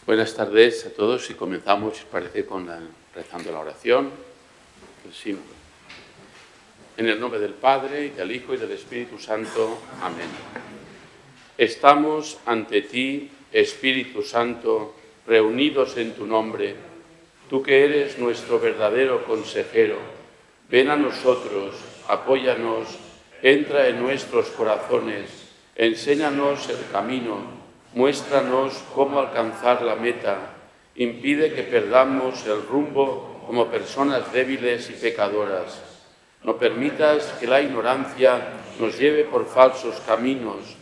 Buenas tardes a todos y comenzamos, si os parece, rezando la oración del sínodo. En el nombre del Padre, y del Hijo, y del Espíritu Santo. Amén. Estamos ante ti, Espíritu Santo, reunidos en tu nombre. Tú que eres nuestro verdadero consejero, ven a nosotros, apóyanos, entra en nuestros corazones, enséñanos el camino, muéstranos cómo alcanzar la meta, impide que perdamos el rumbo como personas débiles y pecadoras. No permitas que la ignorancia nos lleve por falsos caminos.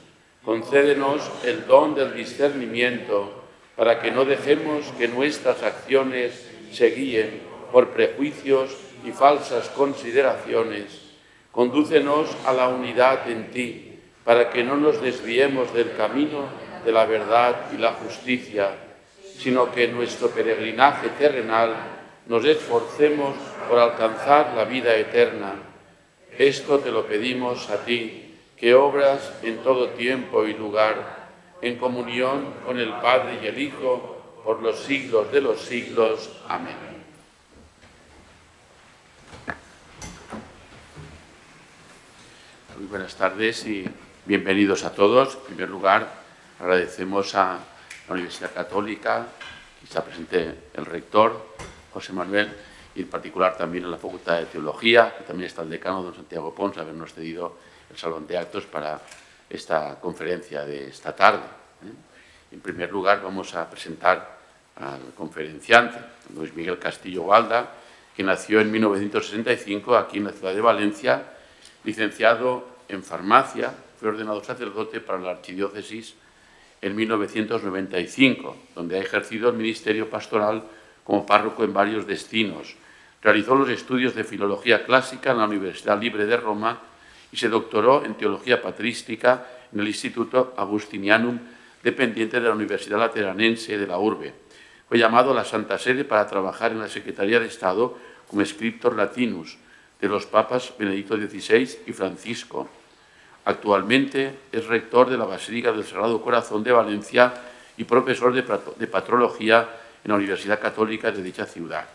Concédenos el don del discernimiento para que no dejemos que nuestras acciones se guíen por prejuicios y falsas consideraciones. Condúcenos a la unidad en ti para que no nos desviemos del camino de la verdad y la justicia, sino que en nuestro peregrinaje terrenal nos esforcemos por alcanzar la vida eterna. Esto te lo pedimos a ti, que obras en todo tiempo y lugar, en comunión con el Padre y el Hijo, por los siglos de los siglos. Amén. Muy buenas tardes y bienvenidos a todos. En primer lugar, agradecemos a la Universidad Católica, que está presente el rector, José Manuel, y en particular también a la Facultad de Teología, que también está el decano, don Santiago Pons, habernos cedido el salón de actos para esta conferencia de esta tarde. En primer lugar, vamos a presentar al conferenciante, Luis Miguel Castillo Gualda, que nació en 1965 aquí en la ciudad de Valencia, licenciado en farmacia, fue ordenado sacerdote para la archidiócesis en 1995, donde ha ejercido el ministerio pastoral como párroco en varios destinos. Realizó los estudios de Filología Clásica en la Universidad Libre de Roma y se doctoró en Teología Patrística en el Instituto Augustinianum, dependiente de la Universidad Lateranense de la Urbe. Fue llamado a la Santa Sede para trabajar en la Secretaría de Estado como Scriptor Latinus de los papas Benedicto XVI y Francisco. Actualmente es rector de la Basílica del Sagrado Corazón de Valencia y profesor de patrología en la Universidad Católica de dicha ciudad.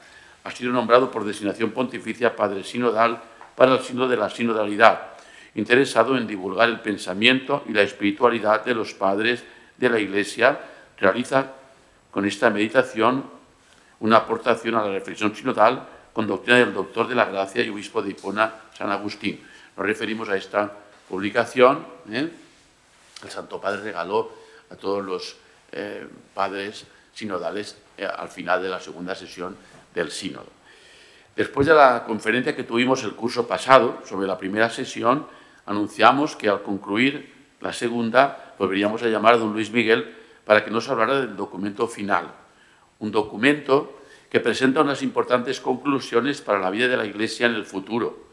Ha sido nombrado por designación pontificia padre sinodal para el sínodo de la sinodalidad, interesado en divulgar el pensamiento y la espiritualidad de los padres de la Iglesia. Realiza con esta meditación una aportación a la reflexión sinodal con doctrina del doctor de la Gracia y obispo de Hipona, San Agustín. Nos referimos a esta publicación. El Santo Padre regaló a todos los padres sinodales al final de la segunda sesión del sínodo. Después de la conferencia que tuvimos el curso pasado sobre la primera sesión, anunciamos que al concluir la segunda volveríamos a llamar a don Luis Miguel para que nos hablara del documento final, un documento que presenta unas importantes conclusiones para la vida de la Iglesia en el futuro.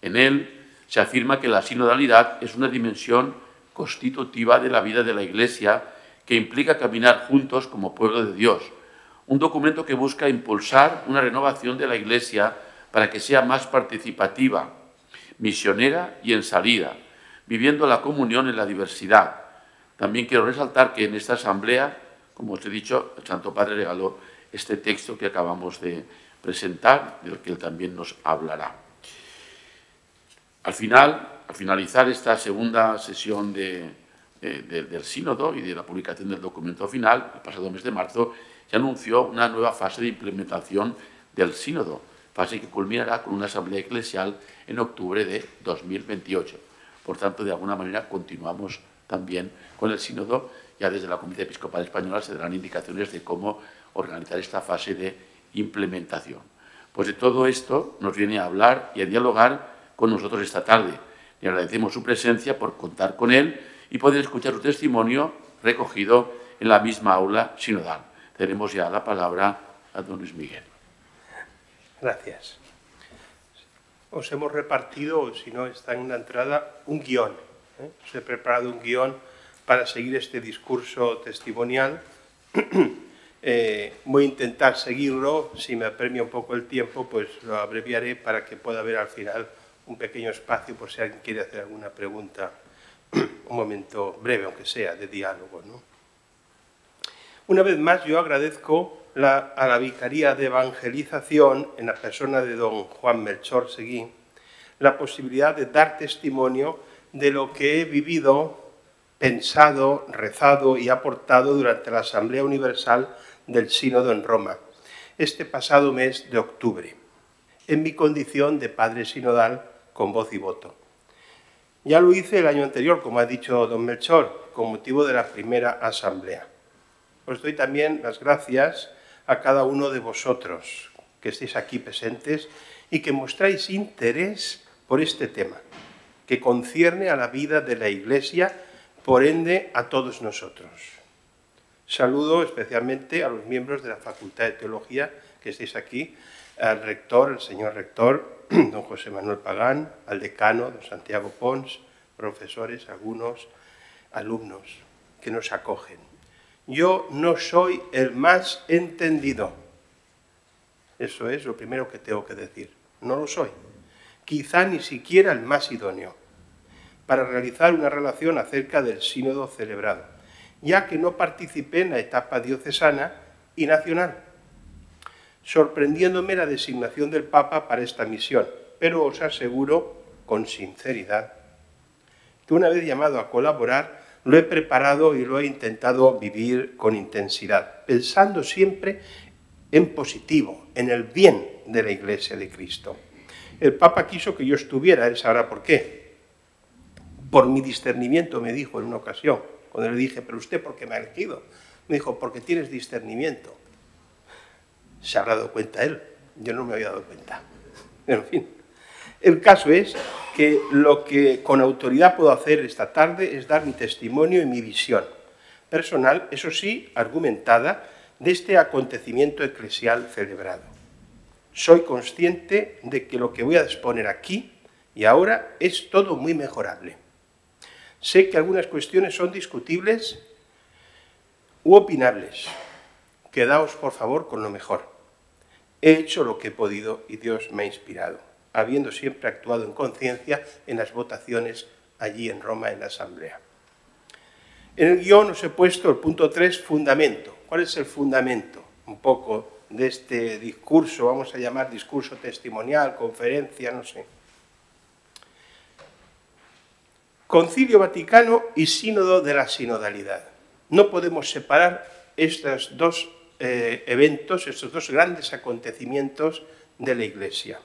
En él se afirma que la sinodalidad es una dimensión constitutiva de la vida de la Iglesia que implica caminar juntos como pueblo de Dios. Un documento que busca impulsar una renovación de la Iglesia para que sea más participativa, misionera y en salida, viviendo la comunión en la diversidad. También quiero resaltar que en esta asamblea, como os he dicho, el Santo Padre regaló este texto que acabamos de presentar, del que él también nos hablará. Al finalizar esta segunda sesión del sínodo y de la publicación del documento final, el pasado mes de marzo, se anunció una nueva fase de implementación del sínodo, fase que culminará con una asamblea eclesial en octubre de 2028. Por tanto, de alguna manera continuamos también con el sínodo. Ya desde la Comunidad Episcopal Española se darán indicaciones de cómo organizar esta fase de implementación. Pues de todo esto nos viene a hablar y a dialogar con nosotros esta tarde. Le agradecemos su presencia por contar con él y poder escuchar su testimonio recogido en la misma aula sinodal. Tenemos ya la palabra a don Luis Miguel. Gracias. Os hemos repartido, si no está en una entrada, un guión. Os he preparado un guión para seguir este discurso testimonial. Voy a intentar seguirlo. Si me apremia un poco el tiempo, pues lo abreviaré para que pueda haber al final un pequeño espacio por si alguien quiere hacer alguna pregunta, un momento breve, aunque sea, de diálogo, ¿no? Una vez más, yo agradezco a la Vicaría de Evangelización, en la persona de don Juan Melchor Seguí, la posibilidad de dar testimonio de lo que he vivido, pensado, rezado y aportado durante la Asamblea Universal del Sínodo en Roma, este pasado mes de octubre, en mi condición de padre sinodal con voz y voto. Ya lo hice el año anterior, como ha dicho don Melchor, con motivo de la primera asamblea. Os doy también las gracias a cada uno de vosotros que estéis aquí presentes y que mostráis interés por este tema, que concierne a la vida de la Iglesia, por ende a todos nosotros. Saludo especialmente a los miembros de la Facultad de Teología que estéis aquí, al rector, el señor rector, don José Manuel Pagán, al decano, don Santiago Pons, profesores, algunos alumnos que nos acogen. Yo no soy el más entendido. Eso es lo primero que tengo que decir. No lo soy. Quizá ni siquiera el más idóneo para realizar una relación acerca del sínodo celebrado, ya que no participé en la etapa diocesana y nacional, sorprendiéndome la designación del Papa para esta misión, pero os aseguro con sinceridad que una vez llamado a colaborar, lo he preparado y lo he intentado vivir con intensidad, pensando siempre en positivo, en el bien de la Iglesia de Cristo. El Papa quiso que yo estuviera, él sabrá por qué. Por mi discernimiento, me dijo en una ocasión, cuando le dije, pero usted, ¿por qué me ha elegido? Me dijo, porque tienes discernimiento. Se habrá dado cuenta él, yo no me había dado cuenta. En fin, el caso es que lo que con autoridad puedo hacer esta tarde es dar mi testimonio y mi visión personal, eso sí, argumentada, de este acontecimiento eclesial celebrado. Soy consciente de que lo que voy a exponer aquí y ahora es todo muy mejorable. Sé que algunas cuestiones son discutibles u opinables. Quedaos, por favor, con lo mejor. He hecho lo que he podido y Dios me ha inspirado, habiendo siempre actuado en conciencia en las votaciones allí en Roma, en la Asamblea. En el guión os he puesto el punto 3, fundamento. ¿Cuál es el fundamento? Un poco de este discurso, vamos a llamar discurso testimonial, conferencia, no sé. Concilio Vaticano y Sínodo de la Sinodalidad. No podemos separar estos dos eventos, estos dos grandes acontecimientos de la Iglesia.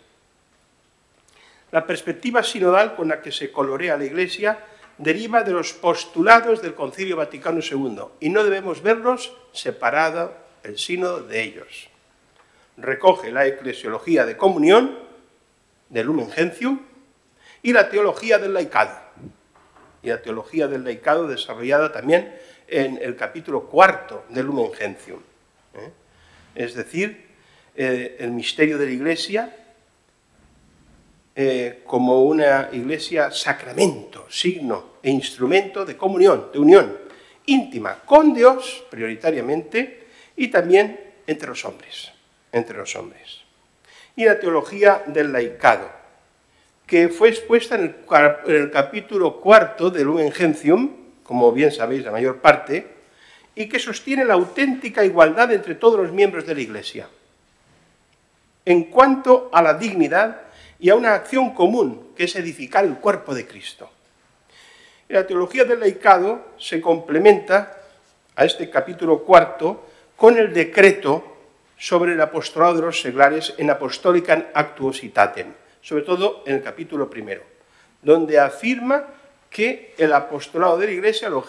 La perspectiva sinodal con la que se colorea la Iglesia deriva de los postulados del Concilio Vaticano II y no debemos verlos separados el sínodo de ellos. Recoge la eclesiología de comunión, del Lumen Gentium, y la teología del laicado. Y la teología del laicado desarrollada también en el capítulo 4 del Lumen Gentium. Es decir, el misterio de la Iglesia como una Iglesia sacramento, signo e instrumento de comunión, de unión íntima con Dios, prioritariamente, y también entre los hombres. Y la teología del laicado, que fue expuesta en el capítulo 4 del Lumen Gentium, como bien sabéis la mayor parte, y que sostiene la auténtica igualdad entre todos los miembros de la Iglesia, en cuanto a la dignidad y a una acción común, que es edificar el cuerpo de Cristo. Y la teología del laicado se complementa a este capítulo 4 con el decreto sobre el apostolado de los seglares en Apostolicam Actuositatem, sobre todo en el capítulo 1, donde afirma que el apostolado de la Iglesia lo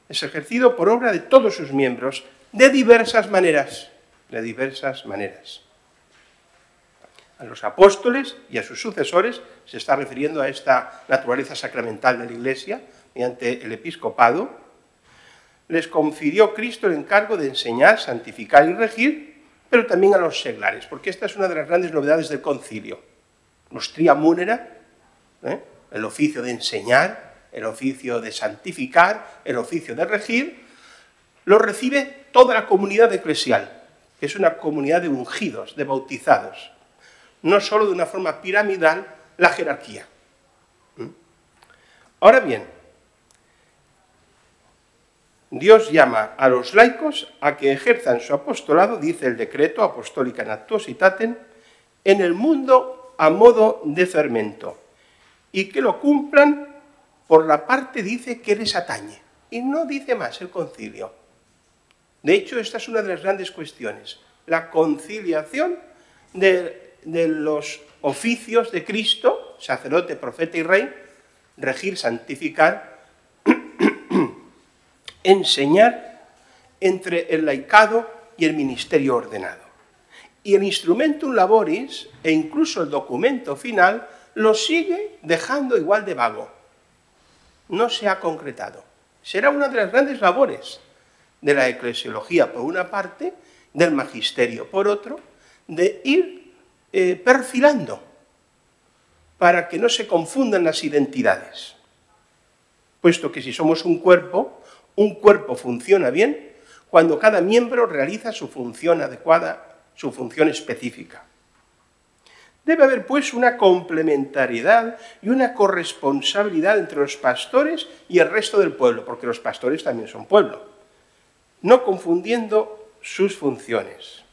es ejercido por obra de todos sus miembros, de diversas maneras. A los apóstoles y a sus sucesores se está refiriendo a esta naturaleza sacramental de la Iglesia, mediante el episcopado. Les confirió Cristo el encargo de enseñar, santificar y regir, pero también a los seglares, porque esta es una de las grandes novedades del concilio. Los tria munera, el oficio de enseñar, el oficio de santificar, el oficio de regir, lo recibe toda la comunidad eclesial, que es una comunidad de ungidos, de bautizados. No solo de una forma piramidal la jerarquía. Ahora bien, Dios llama a los laicos a que ejerzan su apostolado, dice el decreto Apostolica Actuositatem, en el mundo a modo de fermento, y que lo cumplan por la parte, dice, que les atañe. Y no dice más el concilio. De hecho, esta es una de las grandes cuestiones, la conciliación de los oficios de Cristo, sacerdote, profeta y rey, regir, santificar, enseñar entre el laicado y el ministerio ordenado. Y el instrumentum laboris e incluso el documento final lo sigue dejando igual de vago. No se ha concretado. Será una de las grandes labores de la eclesiología, por una parte, del magisterio, por otro, de ir perfilando para que no se confundan las identidades. Puesto que si somos un cuerpo funciona bien cuando cada miembro realiza su función adecuada, su función específica. Debe haber, pues, una complementariedad y una corresponsabilidad entre los pastores y el resto del pueblo, porque los pastores también son pueblo, no confundiendo sus funciones.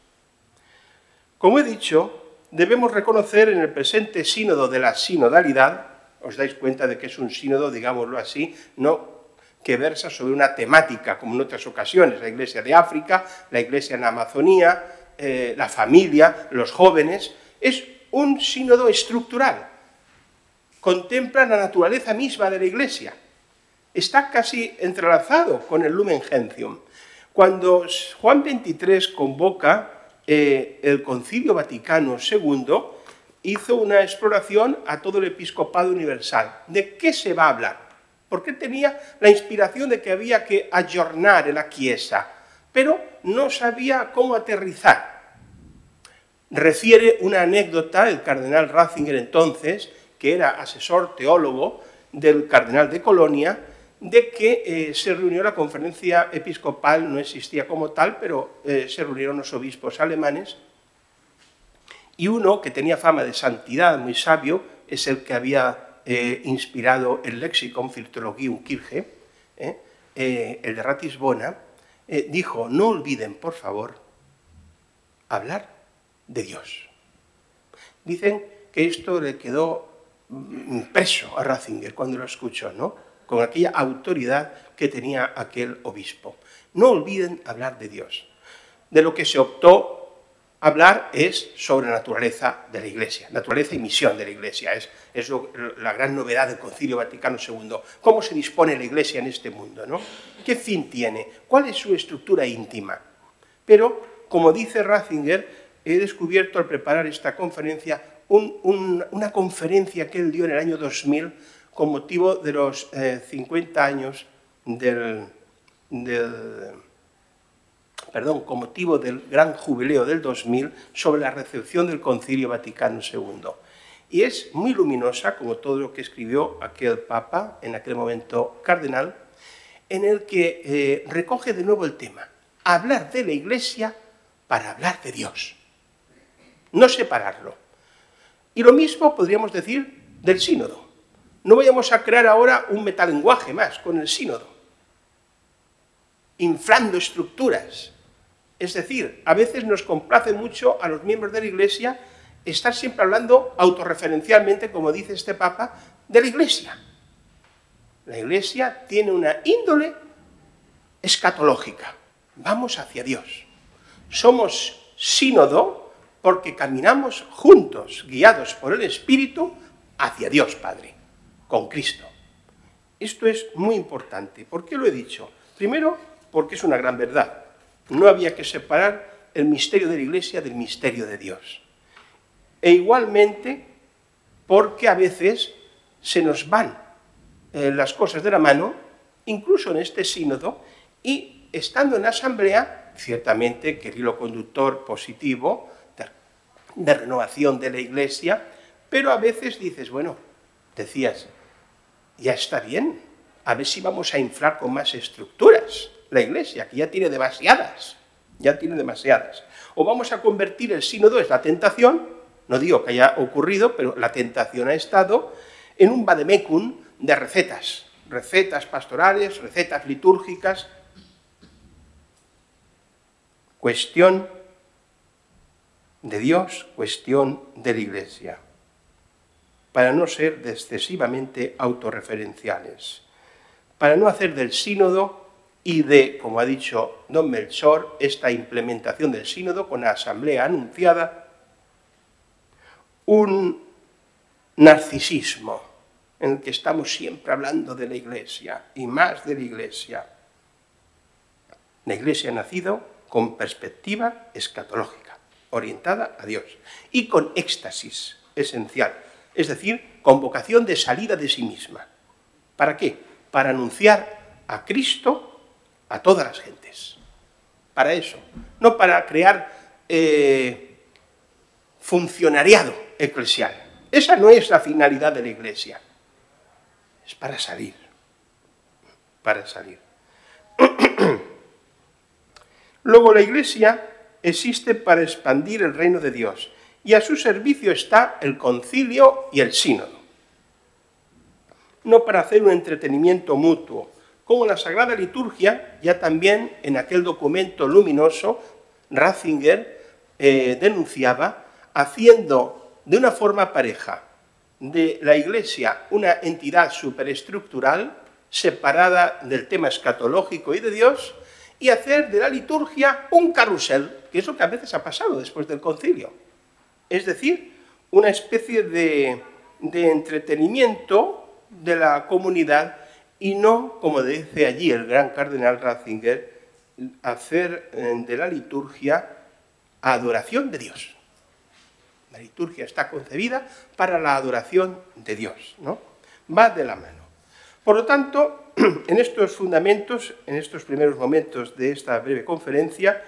Como he dicho, debemos reconocer en el presente sínodo de la sinodalidad, os dais cuenta de que es un sínodo, digámoslo así, no que versa sobre una temática, como en otras ocasiones, la Iglesia de África, la Iglesia en la Amazonía, la familia, los jóvenes, es un sínodo estructural, contempla la naturaleza misma de la Iglesia, está casi entrelazado con el Lumen Gentium. Cuando Juan XXIII convoca el Concilio Vaticano II, hizo una exploración a todo el episcopado universal. ¿De qué se va a hablar? Porque tenía la inspiración de que había que ayornar la Chiesa, pero no sabía cómo aterrizar. Refiere una anécdota el cardenal Ratzinger entonces, que era asesor teólogo del cardenal de Colonia, de que se reunió la conferencia episcopal, no existía como tal, pero se reunieron los obispos alemanes, y uno que tenía fama de santidad, muy sabio, es el que había inspirado el Lexicon Philologium Kirche, el de Ratisbona, dijo: no olviden, por favor, hablar de Dios. Dicen que esto le quedó impreso a Ratzinger cuando lo escuchó, ¿no? Con aquella autoridad que tenía aquel obispo. No olviden hablar de Dios. De lo que se optó hablar es sobre la naturaleza de la Iglesia, naturaleza y misión de la Iglesia. Es la gran novedad del Concilio Vaticano II. ¿Cómo se dispone la Iglesia en este mundo, ¿no? ¿Qué fin tiene? ¿Cuál es su estructura íntima? Pero, como dice Ratzinger, he descubierto al preparar esta conferencia una conferencia que él dio en el año 2000 con motivo de los 50 años con motivo del gran jubileo del 2000 sobre la recepción del Concilio Vaticano II. Y es muy luminosa, como todo lo que escribió aquel Papa, en aquel momento cardenal, en el que recoge de nuevo el tema, hablar de la Iglesia para hablar de Dios, no separarlo. Y lo mismo podríamos decir del sínodo. No vayamos a crear ahora un metalenguaje más con el sínodo, inflando estructuras. Es decir, a veces nos complace mucho a los miembros de la Iglesia estar siempre hablando autorreferencialmente, como dice este Papa, de la Iglesia. La Iglesia tiene una índole escatológica. Vamos hacia Dios. Somos sínodo porque caminamos juntos, guiados por el Espíritu, hacia Dios Padre, con Cristo. Esto es muy importante. ¿Por qué lo he dicho? Primero, porque es una gran verdad. No había que separar el misterio de la Iglesia del misterio de Dios. E igualmente, porque a veces se nos van las cosas de la mano, incluso en este sínodo, y estando en la asamblea, ciertamente que el hilo conductor positivo de renovación de la Iglesia, pero a veces dices, bueno, decías, ya está bien, a ver si vamos a inflar con más estructuras la Iglesia, que ya tiene demasiadas, O vamos a convertir el sínodo, es la tentación, no digo que haya ocurrido, pero la tentación ha estado, en un vademecum de recetas pastorales, recetas litúrgicas, cuestión de Dios, cuestión de la Iglesia, para no ser excesivamente autorreferenciales, para no hacer del sínodo y de, como ha dicho don Melchor, esta implementación del sínodo con la asamblea anunciada, un narcisismo en el que estamos siempre hablando de la Iglesia y más de la Iglesia. La Iglesia ha nacido con perspectiva escatológica, orientada a Dios, y con éxtasis esencial, es decir, con vocación de salida de sí misma. ¿Para qué? Para anunciar a Cristo a todas las gentes. Para eso, no para crear funcionariado eclesial. Esa no es la finalidad de la Iglesia. Es para salir. Para salir. Luego la Iglesia existe para expandir el reino de Dios y a su servicio está el concilio y el sínodo. No para hacer un entretenimiento mutuo, como la Sagrada Liturgia, ya también en aquel documento luminoso, Ratzinger denunciaba, haciendo de una forma pareja de la Iglesia una entidad superestructural, separada del tema escatológico y de Dios, y hacer de la liturgia un carrusel, que es lo que a veces ha pasado después del concilio. Es decir, una especie de entretenimiento de la comunidad y no, como dice allí el gran cardenal Ratzinger, hacer de la liturgia adoración de Dios. La liturgia está concebida para la adoración de Dios, ¿no? Va de la mano. Por lo tanto, en estos fundamentos, en estos primeros momentos de esta breve conferencia,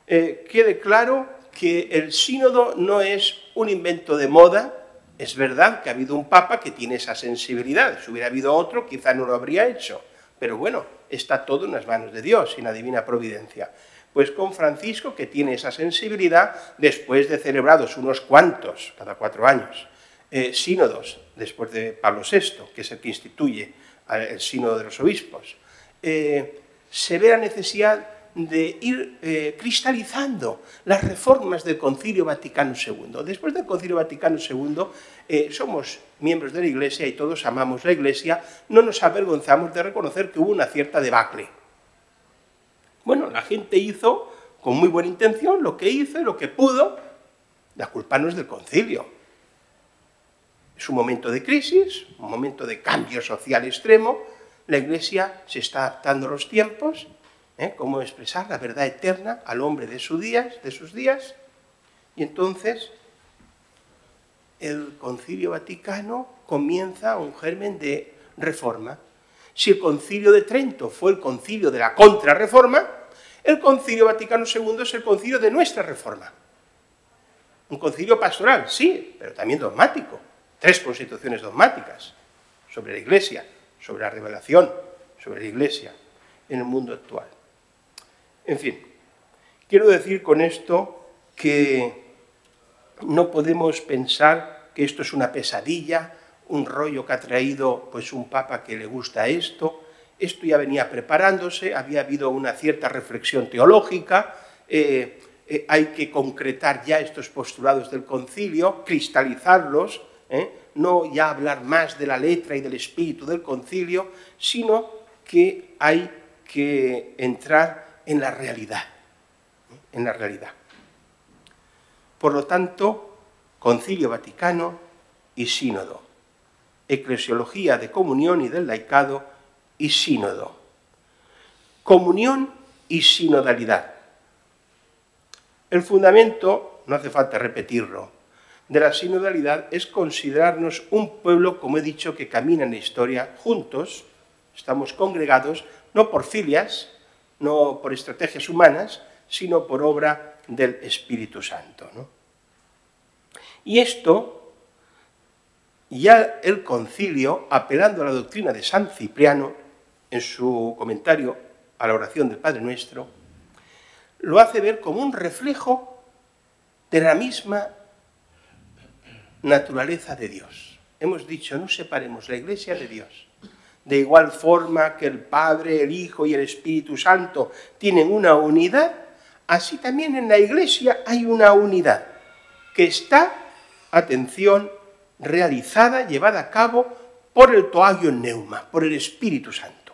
quede claro que el sínodo no es un invento de moda. Es verdad que ha habido un papa que tiene esa sensibilidad. Si hubiera habido otro, quizá no lo habría hecho. Pero bueno, está todo en las manos de Dios y en la divina providencia. Pues con Francisco, que tiene esa sensibilidad, después de celebrados unos cuantos, cada 4 años, sínodos, después de Pablo VI, que es el que instituye el sínodo de los obispos, se ve la necesidad de ir cristalizando las reformas del Concilio Vaticano II. Después del Concilio Vaticano II somos miembros de la Iglesia y todos amamos la Iglesia, no nos avergonzamos de reconocer que hubo una cierta debacle. Bueno, la gente hizo con muy buena intención lo que hizo y lo que pudo. La culpa no es del concilio. Es un momento de crisis, un momento de cambio social extremo. La Iglesia se está adaptando a los tiempos, cómo expresar la verdad eterna al hombre de sus días. Y entonces el Concilio Vaticano comienza un germen de reforma. Si el Concilio de Trento fue el concilio de la contrarreforma, el Concilio Vaticano II es el concilio de nuestra reforma. Un concilio pastoral, sí, pero también dogmático. 3 constituciones dogmáticas sobre la Iglesia, sobre la revelación, sobre la Iglesia en el mundo actual. En fin, quiero decir con esto que no podemos pensar que esto es una pesadilla, un rollo que ha traído pues, un papa que le gusta esto. Esto ya venía preparándose, había habido una cierta reflexión teológica, hay que concretar ya estos postulados del concilio, cristalizarlos, no ya hablar más de la letra y del espíritu del concilio, sino que hay que entrar en la realidad, Por lo tanto, Concilio Vaticano y sínodo, eclesiología de comunión y del laicado y sínodo, comunión y sinodalidad. El fundamento, no hace falta repetirlo, de la sinodalidad es considerarnos un pueblo, como he dicho, que camina en la historia juntos, estamos congregados, no por filias, no por estrategias humanas, sino por obra del Espíritu Santo, ¿no? Y esto, ya el concilio, apelando a la doctrina de San Cipriano, en su comentario a la oración del Padre Nuestro, lo hace ver como un reflejo de la misma naturaleza de Dios. Hemos dicho, no separemos la Iglesia de Dios. De igual forma que el Padre, el Hijo y el Espíritu Santo tienen una unidad, así también en la Iglesia hay una unidad que está, atención, realizada, llevada a cabo por el toagion pneuma, por el Espíritu Santo.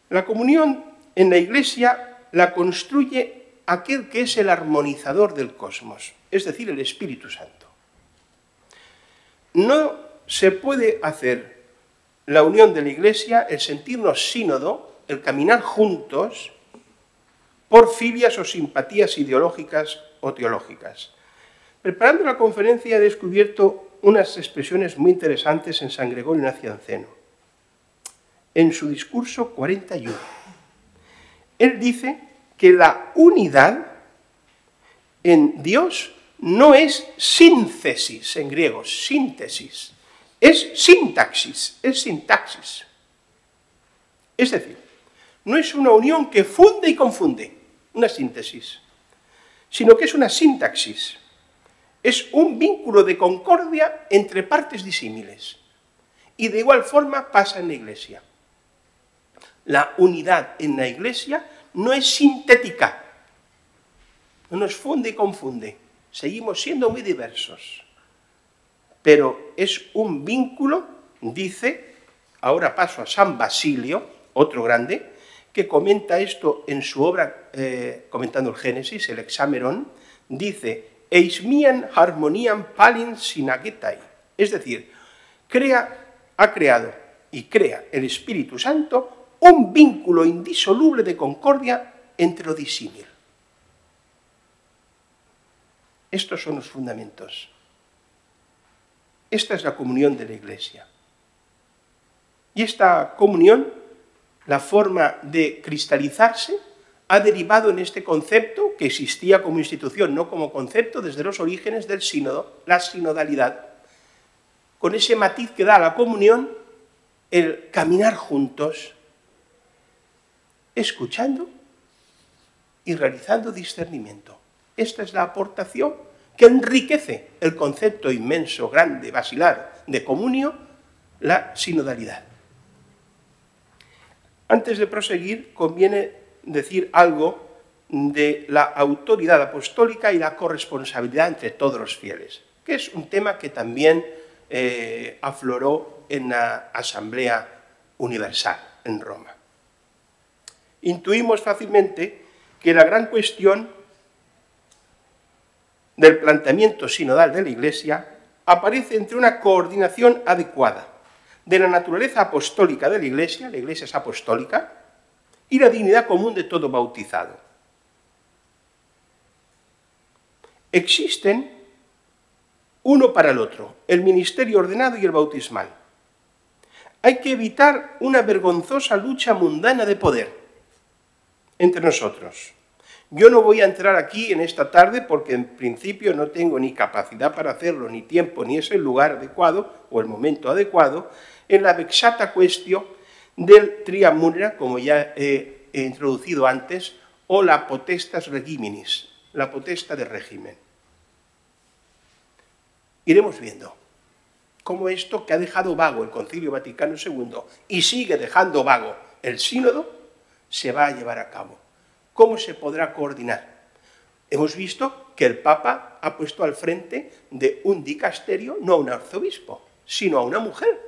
La comunión en la Iglesia la construye aquel que es el armonizador del cosmos, es decir, el Espíritu Santo. No se puede hacer la unión de la Iglesia, el sentirnos sínodo, el caminar juntos, por filias o simpatías ideológicas o teológicas. Preparando la conferencia he descubierto unas expresiones muy interesantes en San Gregorio Nacianceno. En su discurso 41, él dice que la unidad en Dios no es síntesis en griego, síntesis, es sintaxis, es sintaxis. Es decir, no es una unión que funde y confunde, una síntesis, sino que es una sintaxis. Es un vínculo de concordia entre partes disímiles. Y de igual forma pasa en la Iglesia. La unidad en la Iglesia no es sintética, no nos funde y confunde. Seguimos siendo muy diversos. Pero es un vínculo, dice, ahora paso a San Basilio, otro grande, que comenta esto en su obra, comentando el Génesis, el Hexamerón, dice, eis mian harmoniam palin synagetai, es decir, ha creado y crea el Espíritu Santo un vínculo indisoluble de concordia entre lo disímil. Estos son los fundamentos. Esta es la comunión de la Iglesia. Y esta comunión, la forma de cristalizarse, ha derivado en este concepto que existía como institución, no como concepto, desde los orígenes del sínodo, la sinodalidad, con ese matiz que da a la comunión el caminar juntos, escuchando y realizando discernimiento. Esta es la aportación que enriquece el concepto inmenso, grande, basilar de comunio, la sinodalidad. Antes de proseguir, conviene decir algo de la autoridad apostólica y la corresponsabilidad entre todos los fieles, que es un tema que también afloró en la Asamblea Universal en Roma. Intuimos fácilmente que la gran cuestión del planteamiento sinodal de la Iglesia aparece entre una coordinación adecuada de la naturaleza apostólica de la Iglesia es apostólica, y la dignidad común de todo bautizado. Existen uno para el otro, el ministerio ordenado y el bautismal. Hay que evitar una vergonzosa lucha mundana de poder entre nosotros. Yo no voy a entrar aquí en esta tarde porque en principio no tengo ni capacidad para hacerlo, ni tiempo, ni es el lugar adecuado o el momento adecuado, en la vexata cuestión del triamura, como ya he introducido antes, o la potestas regiminis, la potesta de régimen. Iremos viendo cómo esto que ha dejado vago el Concilio Vaticano II y sigue dejando vago el sínodo, se va a llevar a cabo. ¿Cómo se podrá coordinar? Hemos visto que el Papa ha puesto al frente de un dicasterio no a un arzobispo, sino a una mujer.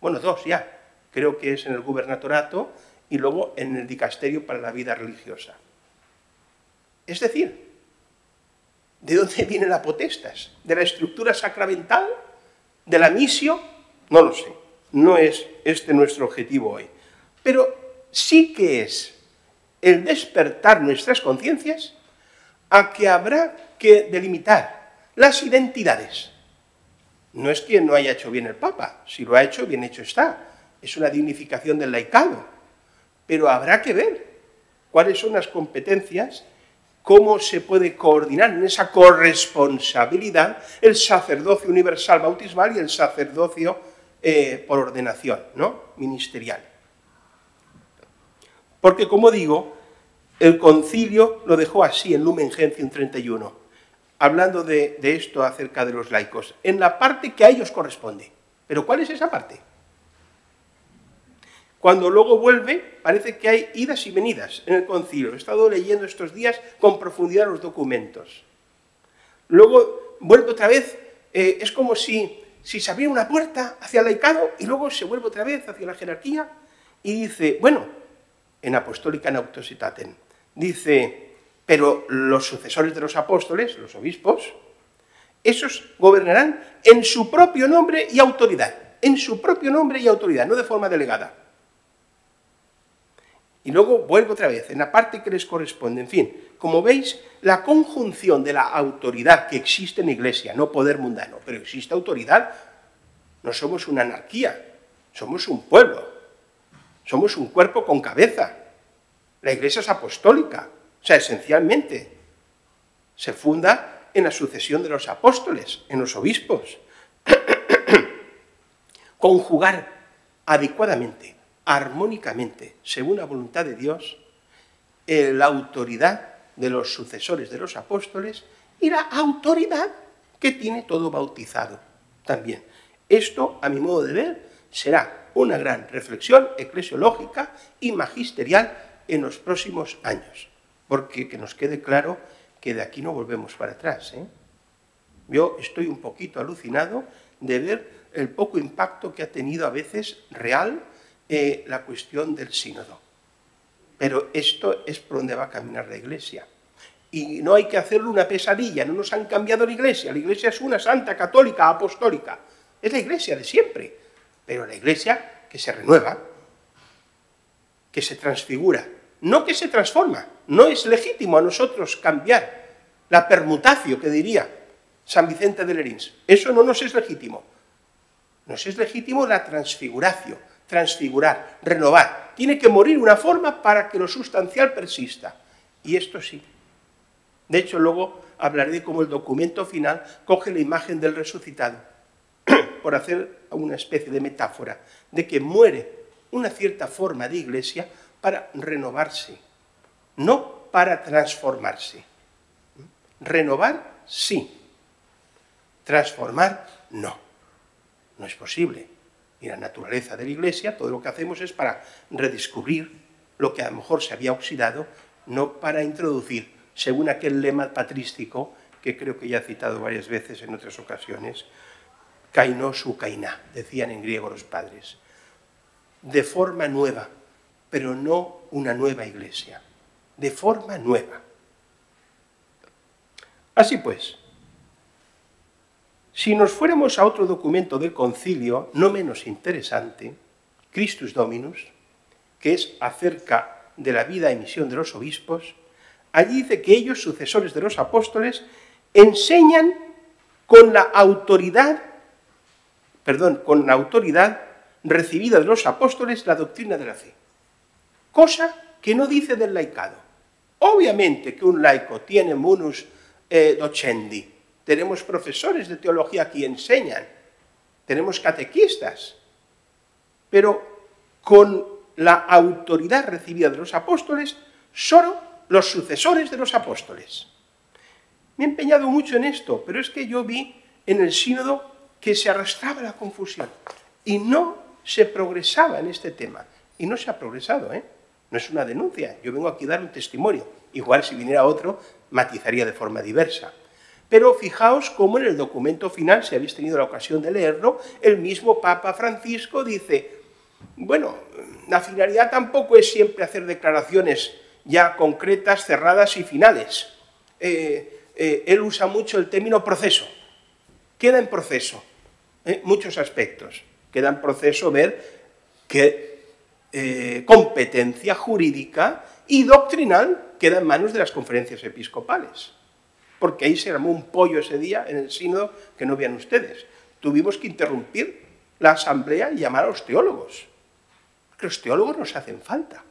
Bueno, dos ya. Creo que es en el gubernatorato y luego en el dicasterio para la vida religiosa. Es decir, ¿de dónde viene la potestas? ¿De la estructura sacramental? ¿De la misio? No lo sé. No es este nuestro objetivo hoy. Pero sí que es el despertar nuestras conciencias a que habrá que delimitar las identidades. No es que no haya hecho bien el Papa, si lo ha hecho, bien hecho está. Es una dignificación del laicado. Pero habrá que ver cuáles son las competencias, cómo se puede coordinar en esa corresponsabilidad el sacerdocio universal bautismal y el sacerdocio por ordenación, ¿no?, ministerial. Porque, como digo, el concilio lo dejó así en Lumen Gentium 31, hablando de esto acerca de los laicos, en la parte que a ellos corresponde. ¿Pero cuál es esa parte? Cuando luego vuelve, parece que hay idas y venidas en el concilio. He estado leyendo estos días con profundidad los documentos. Luego vuelve otra vez, es como si se abriera una puerta hacia el laicado y luego se vuelve otra vez hacia la jerarquía y dice, bueno, en Apostólica Nauctositatem, dice, pero los sucesores de los apóstoles, los obispos, esos gobernarán en su propio nombre y autoridad, no de forma delegada. Y luego vuelvo otra vez, en la parte que les corresponde. En fin, como veis, la conjunción de la autoridad que existe en la Iglesia, no poder mundano, pero existe autoridad, no somos una anarquía, somos un pueblo, somos un cuerpo con cabeza. La Iglesia es apostólica, o sea, esencialmente se funda en la sucesión de los apóstoles, en los obispos. Conjugar adecuadamente, armónicamente, según la voluntad de Dios, la autoridad de los sucesores de los apóstoles y la autoridad que tiene todo bautizado también. Esto, a mi modo de ver, será una gran reflexión eclesiológica y magisterial en los próximos años, porque que nos quede claro que de aquí no volvemos para atrás, ¿eh? Yo estoy un poquito alucinado de ver el poco impacto que ha tenido a veces real la cuestión del sínodo. Pero esto es por donde va a caminar la Iglesia. Y no hay que hacerle una pesadilla, no nos han cambiado la Iglesia es una santa, católica, apostólica. Es la Iglesia de siempre, pero la Iglesia que se renueva, que se transfigura, no que se transforma. No es legítimo a nosotros cambiar la permutatio, que diría San Vicente de Lerins. Eso no nos es legítimo. Nos es legítimo la transfiguratio, transfigurar, renovar. Tiene que morir una forma para que lo sustancial persista. Y esto sí. De hecho, luego hablaré de cómo el documento final coge la imagen del resucitado, por hacer una especie de metáfora, de que muere una cierta forma de iglesia para renovarse, no para transformarse. Renovar, sí. Transformar, no. No es posible. Y la naturaleza de la Iglesia, todo lo que hacemos es para redescubrir lo que a lo mejor se había oxidado, no para introducir, según aquel lema patrístico, que creo que ya he citado varias veces en otras ocasiones, kaino su kainá, decían en griego los padres, de forma nueva, pero no una nueva Iglesia, de forma nueva. Así pues, si nos fuéramos a otro documento del concilio, no menos interesante, Christus Dominus, que es acerca de la vida y misión de los obispos, allí dice que ellos, sucesores de los apóstoles, enseñan con la autoridad recibida de los apóstoles la doctrina de la fe, cosa que no dice del laicado. Obviamente que un laico tiene munus docendi, tenemos profesores de teología que enseñan, tenemos catequistas, pero con la autoridad recibida de los apóstoles, solo los sucesores de los apóstoles. Me he empeñado mucho en esto, pero es que yo vi en el sínodo que se arrastraba la confusión y no se progresaba en este tema. Y no se ha progresado, ¿eh? No es una denuncia, yo vengo aquí a dar un testimonio. Igual si viniera otro, matizaría de forma diversa. Pero fijaos cómo en el documento final, si habéis tenido la ocasión de leerlo, el mismo Papa Francisco dice, bueno, la finalidad tampoco es siempre hacer declaraciones ya concretas, cerradas y finales. Él usa mucho el término proceso. Queda en proceso, muchos aspectos. Queda en proceso ver qué competencia jurídica y doctrinal queda en manos de las conferencias episcopales. Porque ahí se armó un pollo ese día en el sínodo que no vean ustedes. Tuvimos que interrumpir la asamblea y llamar a los teólogos. Porque los teólogos nos hacen falta.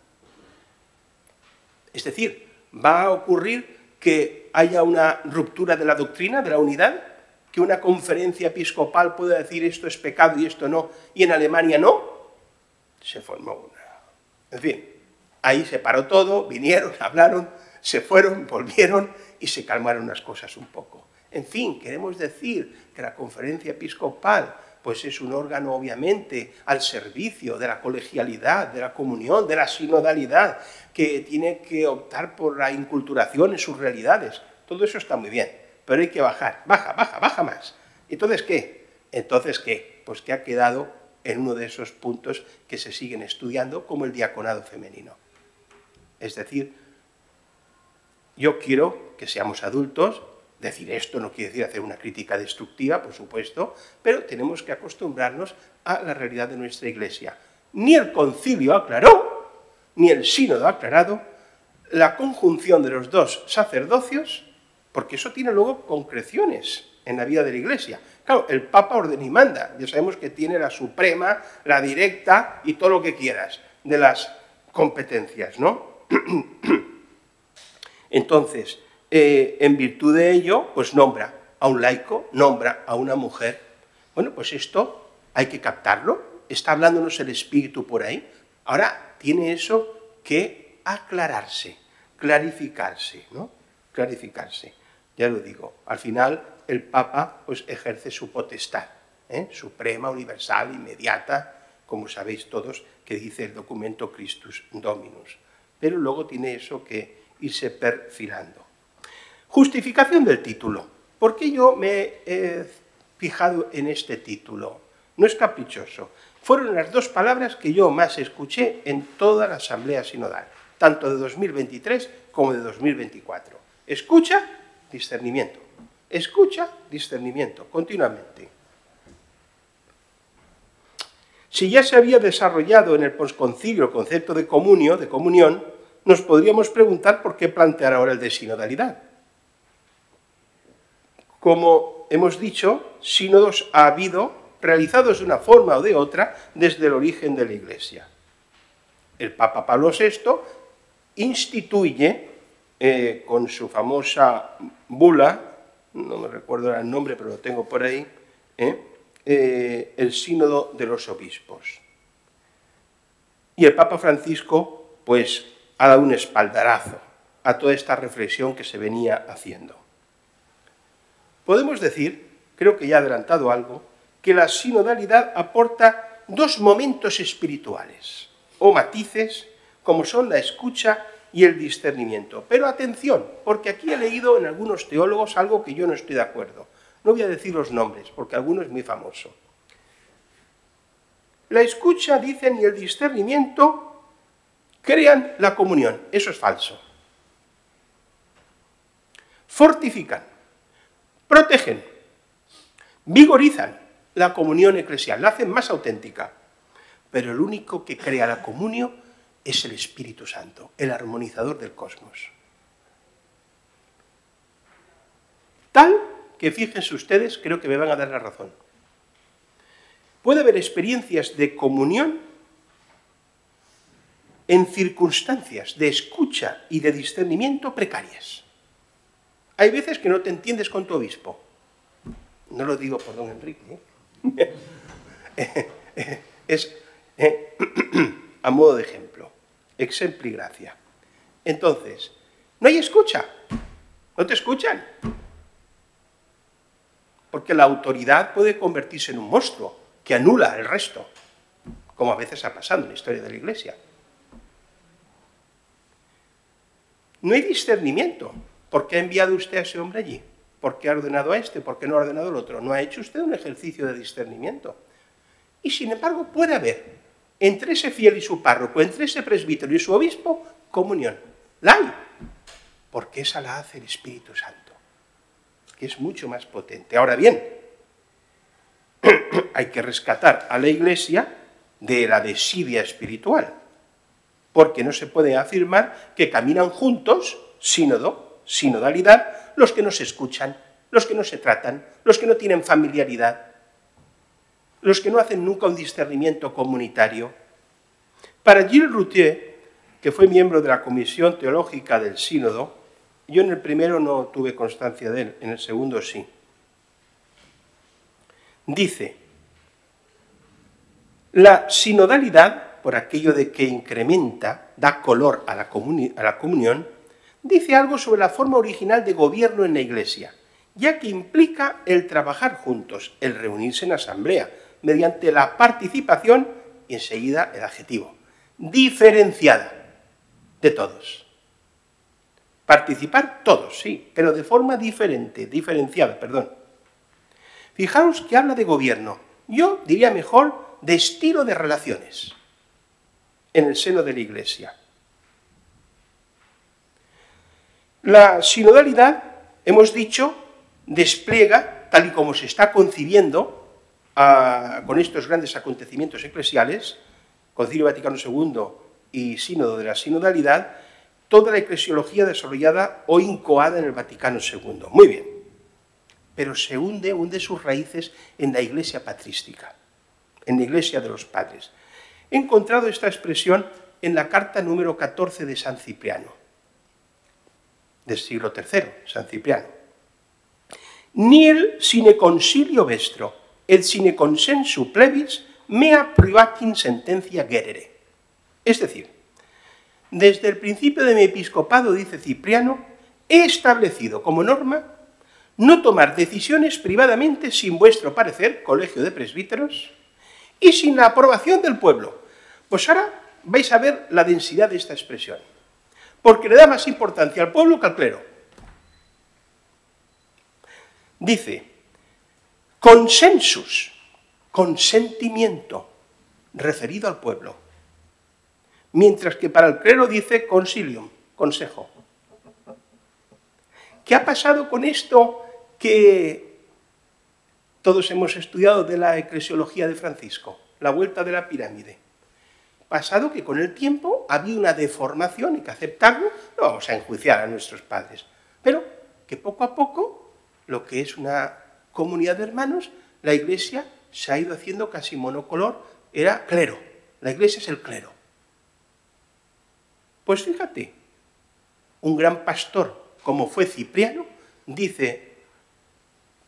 Es decir, va a ocurrir que haya una ruptura de la doctrina, de la unidad, que una conferencia episcopal pueda decir esto es pecado y esto no, y en Alemania no. Se formó una... En fin, ahí se paró todo, vinieron, hablaron, se fueron, volvieron y se calmaron las cosas un poco. En fin, queremos decir que la conferencia episcopal pues es un órgano obviamente al servicio de la colegialidad, de la comunión, de la sinodalidad, que tiene que optar por la inculturación en sus realidades. Todo eso está muy bien, pero hay que bajar, baja más. ¿Entonces qué? ¿Entonces qué? Pues que ha quedado en uno de esos puntos que se siguen estudiando como el diaconado femenino. Es decir, yo quiero que seamos adultos. Decir esto no quiere decir hacer una crítica destructiva, por supuesto, pero tenemos que acostumbrarnos a la realidad de nuestra Iglesia. Ni el concilio aclaró, ni el sínodo ha aclarado la conjunción de los dos sacerdocios, porque eso tiene luego concreciones en la vida de la Iglesia. Claro, el Papa ordena y manda, ya sabemos que tiene la suprema, la directa y todo lo que quieras de las competencias, ¿no? Entonces, en virtud de ello, pues nombra a un laico, nombra a una mujer. Bueno, pues esto hay que captarlo, está hablándonos el Espíritu por ahí. Ahora tiene eso que aclararse, clarificarse, ¿no? Clarificarse, ya lo digo. Al final, el Papa pues ejerce su potestad, suprema, universal, inmediata, como sabéis todos, que dice el documento Christus Dominus. Pero luego tiene eso que irse perfilando. Justificación del título. ¿Por qué yo me he fijado en este título? No es caprichoso. Fueron las dos palabras que yo más escuché en toda la Asamblea Sinodal, tanto de 2023 como de 2024. Escucha, discernimiento. Escucha, discernimiento, continuamente. Si ya se había desarrollado en el posconcilio el concepto de comunión, nos podríamos preguntar por qué plantear ahora el de sinodalidad. Como hemos dicho, sínodos ha habido, realizados de una forma o de otra, desde el origen de la Iglesia. El Papa Pablo VI instituye, con su famosa bula, no me recuerdo el nombre, pero lo tengo por ahí, el sínodo de los obispos. Y el Papa Francisco, pues, ha dado un espaldarazo a toda esta reflexión que se venía haciendo. Podemos decir, creo que ya he adelantado algo, que la sinodalidad aporta dos momentos espirituales, o matices, como son la escucha y el discernimiento. Pero atención, porque aquí he leído en algunos teólogos algo que yo no estoy de acuerdo. No voy a decir los nombres, porque alguno es muy famoso. La escucha, dicen, y el discernimiento crean la comunión. Eso es falso. Fortifican, protegen, vigorizan la comunión eclesial, la hacen más auténtica. Pero el único que crea la comunión es el Espíritu Santo, el armonizador del cosmos. Tal que, fíjense ustedes, creo que me van a dar la razón. Puede haber experiencias de comunión en circunstancias de escucha y de discernimiento precarias. Hay veces que no te entiendes con tu obispo. No lo digo por don Enrique. A modo de ejemplo. Exempli gracia. Entonces, no hay escucha. No te escuchan. Porque la autoridad puede convertirse en un monstruo que anula el resto, como a veces ha pasado en la historia de la Iglesia. No hay discernimiento. ¿Por qué ha enviado usted a ese hombre allí? ¿Por qué ha ordenado a este? ¿Por qué no ha ordenado al otro? No ha hecho usted un ejercicio de discernimiento. Y sin embargo puede haber entre ese fiel y su párroco, entre ese presbítero y su obispo, comunión. La hay, porque esa la hace el Espíritu Santo, que es mucho más potente. Ahora bien, hay que rescatar a la Iglesia de la desidia espiritual, porque no se puede afirmar que caminan juntos, sínodo, sinodalidad, los que no se escuchan, los que no se tratan, los que no tienen familiaridad, los que no hacen nunca un discernimiento comunitario. Para Gilles Routier, que fue miembro de la Comisión Teológica del Sínodo, yo en el primero no tuve constancia de él, en el segundo sí. Dice, la sinodalidad, por aquello de que incrementa, da color a la comunión, dice algo sobre la forma original de gobierno en la Iglesia, ya que implica el trabajar juntos, el reunirse en asamblea, mediante la participación y enseguida el adjetivo, diferenciada de todos. Participar todos, sí, pero de forma diferenciada, perdón. Fijaros que habla de gobierno, yo diría mejor de estilo de relaciones en el seno de la Iglesia. La sinodalidad, hemos dicho, despliega, tal y como se está concibiendo con estos grandes acontecimientos eclesiales, Concilio Vaticano II y Sínodo de la Sinodalidad, toda la eclesiología desarrollada o incoada en el Vaticano II. Muy bien, pero se hunde sus raíces en la Iglesia patrística, en la Iglesia de los padres. He encontrado esta expresión en la carta número 14 de San Cipriano, del siglo III, San Cipriano. Nil sine consilio vestro, et sine consensu plebis, mea privatim sentencia gerere. Es decir, desde el principio de mi episcopado, dice Cipriano, he establecido como norma no tomar decisiones privadamente sin vuestro parecer, colegio de presbíteros, y sin la aprobación del pueblo. Pues ahora vais a ver la densidad de esta expresión, porque le da más importancia al pueblo que al clero. Dice, consensus, consentimiento, referido al pueblo, mientras que para el clero dice consilium, consejo. ¿Qué ha pasado con esto que todos hemos estudiado de la eclesiología de Francisco, la vuelta de la pirámide? Pasado que con el tiempo ha habido una deformación, hay que aceptarlo, no vamos a enjuiciar a nuestros padres, pero que poco a poco, lo que es una comunidad de hermanos, la Iglesia se ha ido haciendo casi monocolor, era clero, la Iglesia es el clero. Pues fíjate, un gran pastor como fue Cipriano, dice,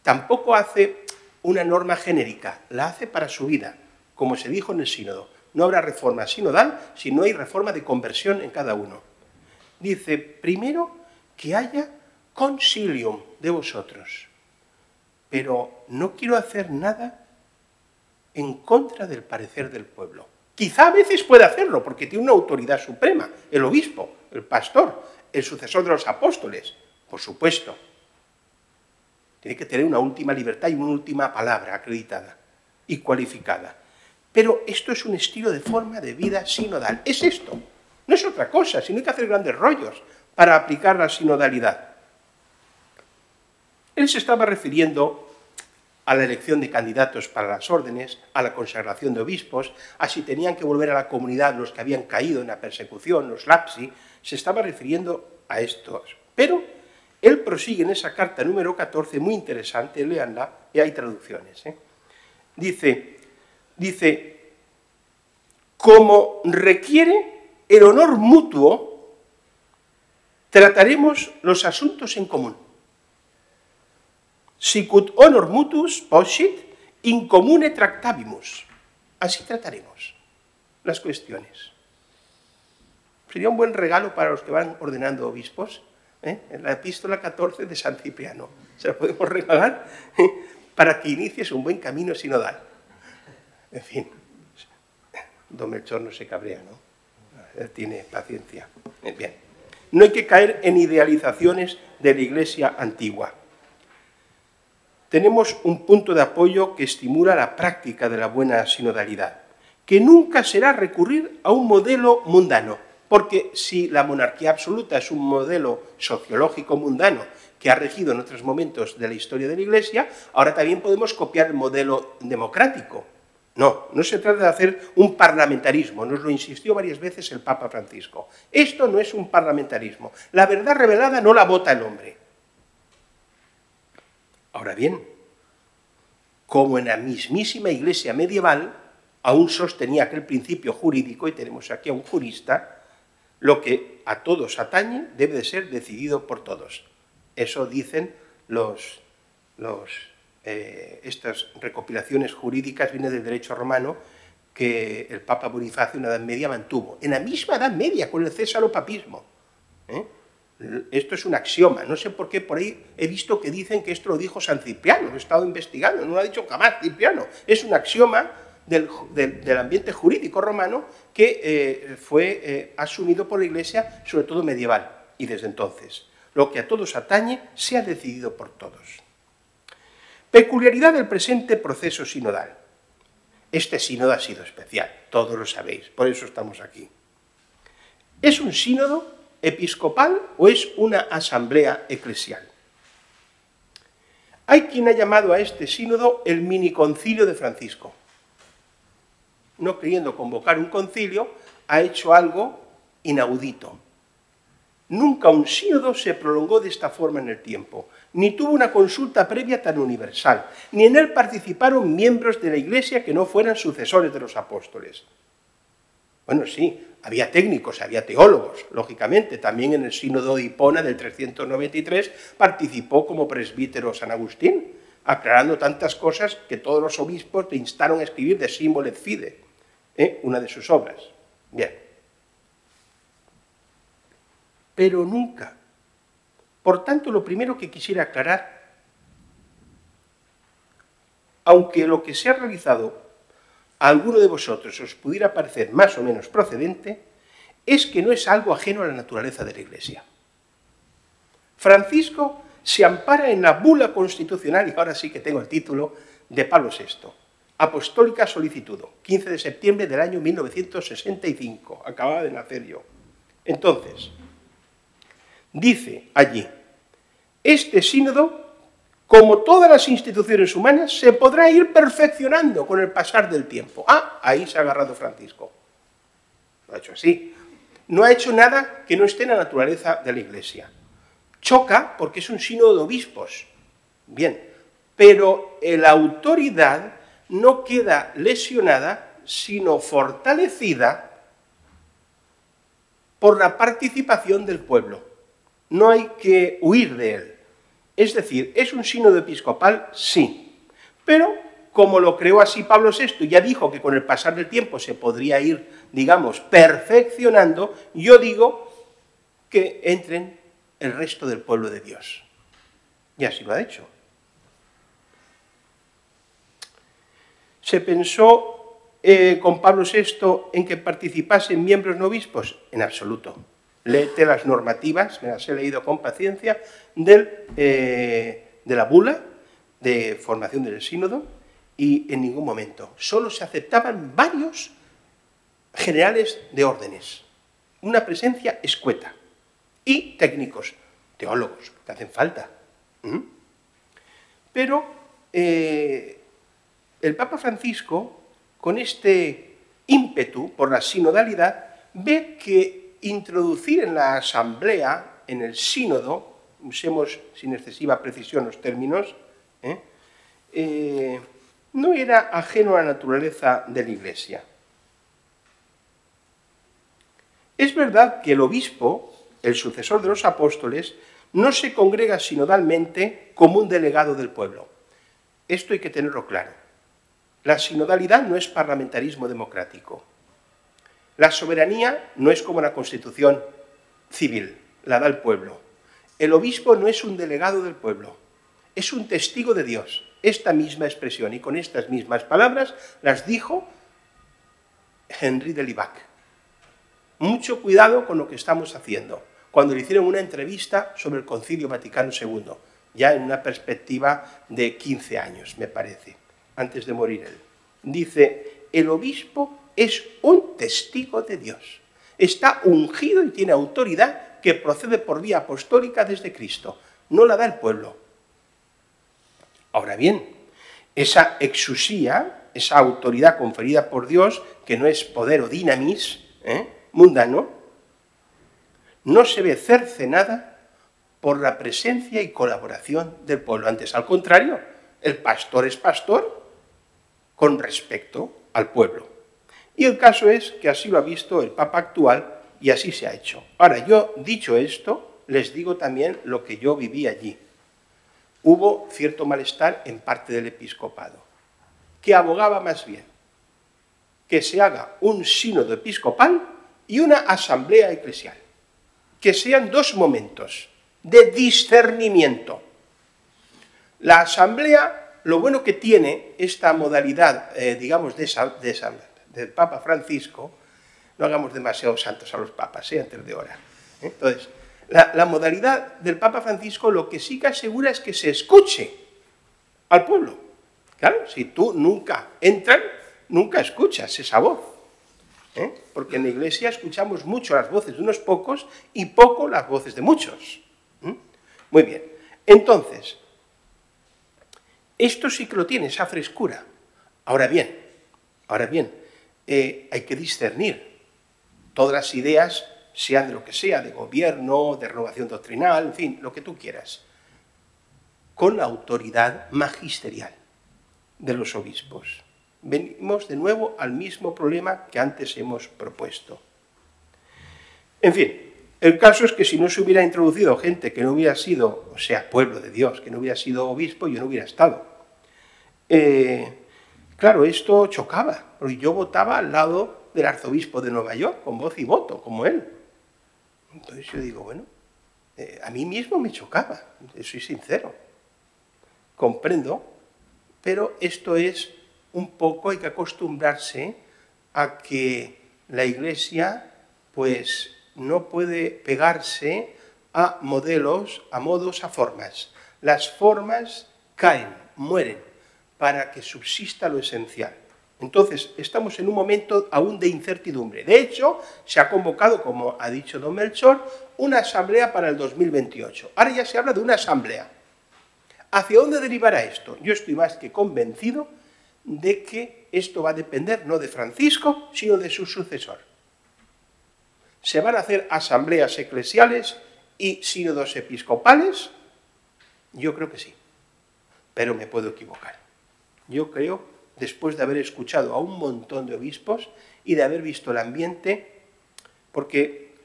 tampoco hace una norma genérica, la hace para su vida, como se dijo en el sínodo. No habrá reforma sinodal si no hay reforma de conversión en cada uno. Dice, primero, que haya consilium de vosotros, pero no quiero hacer nada en contra del parecer del pueblo. Quizá a veces puede hacerlo, porque tiene una autoridad suprema, el obispo, el pastor, el sucesor de los apóstoles, por supuesto. Tiene que tener una última libertad y una última palabra acreditada y cualificada. Pero esto es un estilo de forma de vida sinodal. Es esto, no es otra cosa, sino hay que hacer grandes rollos para aplicar la sinodalidad. Él se estaba refiriendo a la elección de candidatos para las órdenes, a la consagración de obispos, a si tenían que volver a la comunidad los que habían caído en la persecución, los lapsi, se estaba refiriendo a estos. Pero él prosigue en esa carta número 14, muy interesante, léanla, y hay traducciones. Dice, como requiere el honor mutuo, trataremos los asuntos en común. Sicut honor mutuus possit, in commune tractabimus. Así trataremos las cuestiones. Sería un buen regalo para los que van ordenando obispos, en la epístola 14 de San Cipriano. Se la podemos regalar para que inicies un buen camino sinodal. En fin, don Melchor no se cabrea, ¿no? Él tiene paciencia. Bien. No hay que caer en idealizaciones de la Iglesia antigua. Tenemos un punto de apoyo que estimula la práctica de la buena sinodalidad, que nunca será recurrir a un modelo mundano, porque si la monarquía absoluta es un modelo sociológico mundano que ha regido en otros momentos de la historia de la Iglesia, ahora también podemos copiar el modelo democrático. No, no se trata de hacer un parlamentarismo, nos lo insistió varias veces el Papa Francisco. Esto no es un parlamentarismo. La verdad revelada no la vota el hombre. Ahora bien, como en la mismísima Iglesia medieval aún sostenía aquel principio jurídico, y tenemos aquí a un jurista, lo que a todos atañe debe de ser decidido por todos. Eso dicen estas recopilaciones jurídicas, viene del derecho romano, que el Papa Bonifacio en la Edad Media mantuvo. En la misma Edad Media, con el césaropapismo. Esto es un axioma. No sé por qué por ahí he visto que dicen que esto lo dijo San Cipriano. Lo he estado investigando, no lo ha dicho jamás Cipriano. Es un axioma del ambiente jurídico romano que fue asumido por la Iglesia, sobre todo medieval, y desde entonces. Lo que a todos atañe se ha decidido por todos. Peculiaridad del presente proceso sinodal. Este sínodo ha sido especial, todos lo sabéis, por eso estamos aquí. ¿Es un sínodo episcopal o es una asamblea eclesial? Hay quien ha llamado a este sínodo el miniconcilio de Francisco. No queriendo convocar un concilio, ha hecho algo inaudito. Nunca un sínodo se prolongó de esta forma en el tiempo, ni tuvo una consulta previa tan universal, ni en él participaron miembros de la Iglesia que no fueran sucesores de los apóstoles. Bueno, sí, había técnicos, había teólogos, lógicamente. También en el sínodo de Hipona del 393 participó como presbítero San Agustín, aclarando tantas cosas que todos los obispos le instaron a escribir de Símbolo et Fide, una de sus obras. Bien. Pero nunca. Por tanto, lo primero que quisiera aclarar, aunque lo que se ha realizado a alguno de vosotros os pudiera parecer más o menos procedente, es que no es algo ajeno a la naturaleza de la Iglesia. Francisco se ampara en la bula constitucional, y ahora sí que tengo el título, de Pablo VI, Apostólica Solicitudo, 15 de septiembre del año 1965, acababa de nacer yo. Entonces, dice allí, este sínodo, como todas las instituciones humanas, se podrá ir perfeccionando con el pasar del tiempo. Ah, ahí se ha agarrado Francisco. Lo ha hecho así. No ha hecho nada que no esté en la naturaleza de la Iglesia. Choca porque es un sínodo de obispos. Bien, pero la autoridad no queda lesionada, sino fortalecida por la participación del pueblo. No hay que huir de él. Es decir, ¿es un sínodo episcopal? Sí. Pero, como lo creó así Pablo VI, ya dijo que con el pasar del tiempo se podría ir, digamos, perfeccionando, yo digo que entren el resto del pueblo de Dios. Y así lo ha hecho. ¿Se pensó con Pablo VI en que participasen miembros no obispos? En absoluto. Léete las normativas, me las he leído con paciencia, de la bula de formación del sínodo, y en ningún momento. Solo se aceptaban varios generales de órdenes, una presencia escueta, y técnicos, teólogos, que hacen falta. Pero el Papa Francisco, con este ímpetu por la sinodalidad, ve que introducir en la asamblea, en el sínodo, usemos sin excesiva precisión los términos, no era ajeno a la naturaleza de la Iglesia. Es verdad que el obispo, el sucesor de los apóstoles, no se congrega sinodalmente como un delegado del pueblo. Esto hay que tenerlo claro. La sinodalidad no es parlamentarismo democrático. La soberanía no es como la Constitución civil, la da el pueblo. El obispo no es un delegado del pueblo, es un testigo de Dios. Esta misma expresión y con estas mismas palabras las dijo Henri de Libac. Mucho cuidado con lo que estamos haciendo. Cuando le hicieron una entrevista sobre el Concilio Vaticano II, ya en una perspectiva de 15 años, me parece, antes de morir él. Dice, el obispo es un testigo de Dios. Está ungido y tiene autoridad que procede por vía apostólica desde Cristo. No la da el pueblo. Ahora bien, esa exusía, esa autoridad conferida por Dios, que no es poder o dinamis mundano, no se ve cercenada por la presencia y colaboración del pueblo. Antes, al contrario, el pastor es pastor con respecto al pueblo. Y el caso es que así lo ha visto el Papa actual y así se ha hecho. Ahora, yo, dicho esto, les digo también lo que yo viví allí. Hubo cierto malestar en parte del episcopado, que abogaba más bien que se haga un sínodo episcopal y una asamblea eclesial. que sean dos momentos de discernimiento. La asamblea, lo bueno que tiene esta modalidad, digamos, del Papa Francisco, no hagamos demasiados santos a los papas, antes de hora. Entonces, la modalidad del Papa Francisco lo que sí que asegura es que se escuche al pueblo. Claro, si tú nunca entras, nunca escuchas esa voz. Porque en la Iglesia escuchamos mucho las voces de unos pocos y poco las voces de muchos. Muy bien. Entonces, esto sí que lo tiene, esa frescura. Ahora bien, hay que discernir. Todas las ideas, sean de lo que sea, de gobierno, de renovación doctrinal, en fin, lo que tú quieras, con la autoridad magisterial de los obispos. Venimos de nuevo al mismo problema que antes hemos propuesto. En fin, el caso es que si no se hubiera introducido gente que no hubiera sido, o sea, pueblo de Dios, que no hubiera sido obispo, yo no hubiera estado. Claro, esto chocaba, porque yo votaba al lado del arzobispo de Nueva York, con voz y voto, como él. Entonces yo digo, bueno, a mí mismo me chocaba, soy sincero. Comprendo, pero esto es un poco, hay que acostumbrarse a que la Iglesia pues no puede pegarse a modelos, a modos, a formas. Las formas caen, mueren, para que subsista lo esencial. Entonces, estamos en un momento aún de incertidumbre. De hecho, se ha convocado, como ha dicho don Melchor, una asamblea para el 2028. Ahora ya se habla de una asamblea. ¿Hacia dónde derivará esto? Yo estoy más que convencido de que esto va a depender no de Francisco, sino de su sucesor. ¿Se van a hacer asambleas eclesiales y sínodos episcopales? Yo creo que sí, pero me puedo equivocar. Yo creo, después de haber escuchado a un montón de obispos y de haber visto el ambiente, porque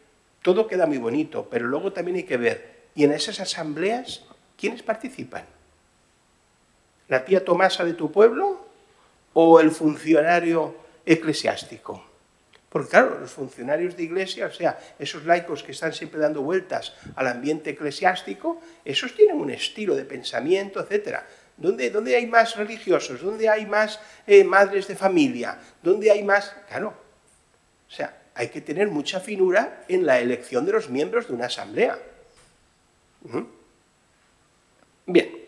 todo queda muy bonito, pero luego también hay que ver, y en esas asambleas, ¿quiénes participan? ¿La tía Tomasa de tu pueblo o el funcionario eclesiástico? Porque claro, los funcionarios de iglesia, o sea, esos laicos que están siempre dando vueltas al ambiente eclesiástico, esos tienen un estilo de pensamiento, etcétera. ¿Dónde hay más religiosos? ¿Dónde hay más madres de familia? ¿Dónde hay más...? Claro, o sea, hay que tener mucha finura en la elección de los miembros de una asamblea. Bien.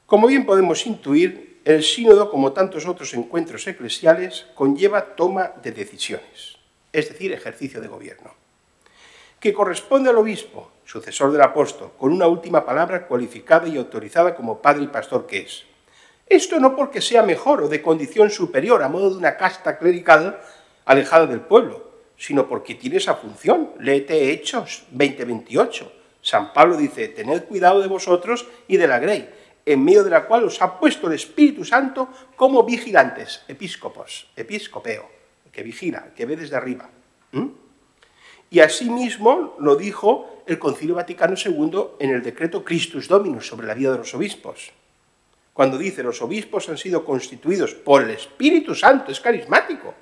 Como bien podemos intuir, el sínodo, como tantos otros encuentros eclesiales, conlleva toma de decisiones, es decir, ejercicio de gobierno, que corresponde al obispo, sucesor del apóstol, con una última palabra cualificada y autorizada como padre y pastor que es. Esto no porque sea mejor o de condición superior, a modo de una casta clerical alejada del pueblo, sino porque tiene esa función. Léete Hechos 20:28. San Pablo dice, tened cuidado de vosotros y de la grey, en medio de la cual os ha puesto el Espíritu Santo como vigilantes, episcopeo, que vigila, que ve desde arriba. Y asimismo lo dijo el Concilio Vaticano II en el decreto Christus Dominus sobre la vida de los obispos. Cuando dice, los obispos han sido constituidos por el Espíritu Santo, es carismático,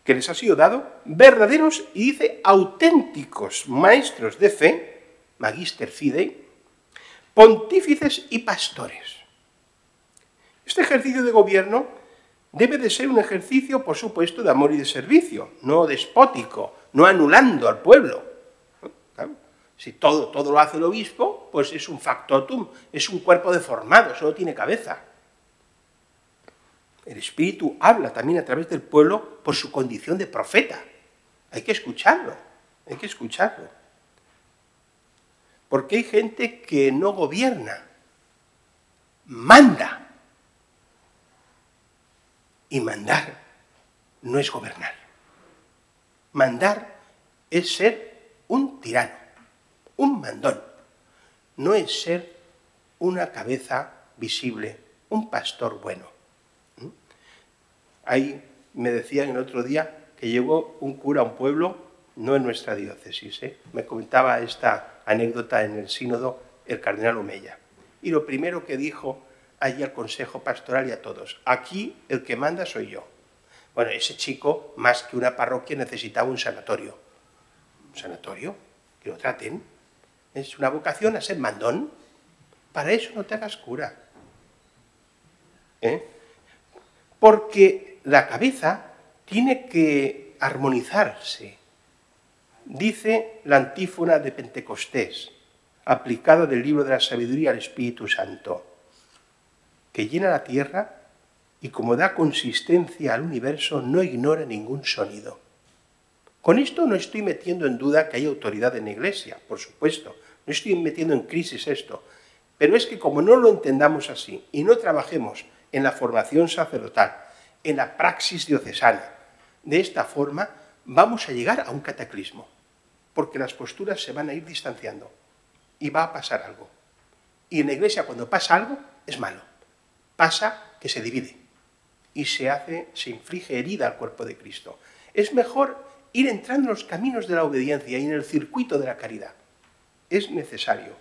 que les ha sido dado verdaderos y dice auténticos maestros de fe, magister fidei, pontífices y pastores. Este ejercicio de gobierno debe de ser un ejercicio, por supuesto, de amor y de servicio, no despótico, no anulando al pueblo. ¿Claro? Si todo lo hace el obispo, pues es un factotum, es un cuerpo deformado, solo tiene cabeza. El Espíritu habla también a través del pueblo por su condición de profeta. Hay que escucharlo, hay que escucharlo. Porque hay gente que no gobierna, manda. Y mandar no es gobernar. Mandar es ser un tirano, un mandón. No es ser una cabeza visible, un pastor bueno. Ahí me decían el otro día que llegó un cura a un pueblo, no en nuestra diócesis, me comentaba esta anécdota en el sínodo el cardenal Omeya. Y lo primero que dijo allí al consejo pastoral y a todos, aquí el que manda soy yo. Bueno, ese chico, más que una parroquia, necesitaba un sanatorio. ¿Un sanatorio? Que lo traten. Es una vocación a ser mandón. Para eso no te hagas cura. Porque la cabeza tiene que armonizarse. Dice la antífona de Pentecostés, aplicada del libro de la sabiduría al Espíritu Santo, que llena la tierra y como da consistencia al universo no ignora ningún sonido. Con esto no estoy metiendo en duda que hay autoridad en la Iglesia, por supuesto, no estoy metiendo en crisis esto, pero es que como no lo entendamos así y no trabajemos en la formación sacerdotal, en la praxis diocesana, de esta forma vamos a llegar a un cataclismo, porque las posturas se van a ir distanciando y va a pasar algo. Y en la Iglesia cuando pasa algo es malo, pasa que se divide y se inflige herida al cuerpo de Cristo. Es mejor ir entrando en los caminos de la obediencia y en el circuito de la caridad. Es necesario.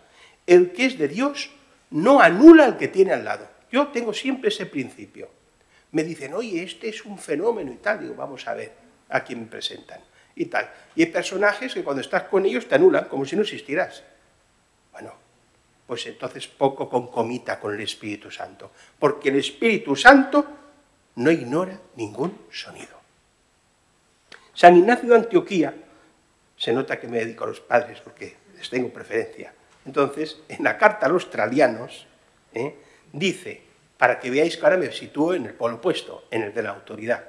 El que es de Dios no anula al que tiene al lado. Yo tengo siempre ese principio. Me dicen, oye, este es un fenómeno y tal. Digo, vamos a ver a quién me presentan y tal. Y hay personajes que cuando estás con ellos te anulan, como si no existieras. Bueno, pues entonces poco concomita con el Espíritu Santo. Porque el Espíritu Santo no ignora ningún sonido. San Ignacio de Antioquía, se nota que me dedico a los padres porque les tengo preferencia. Entonces, en la carta a los tralianos, dice, para que veáis que ahora me sitúo en el polo opuesto, en el de la autoridad,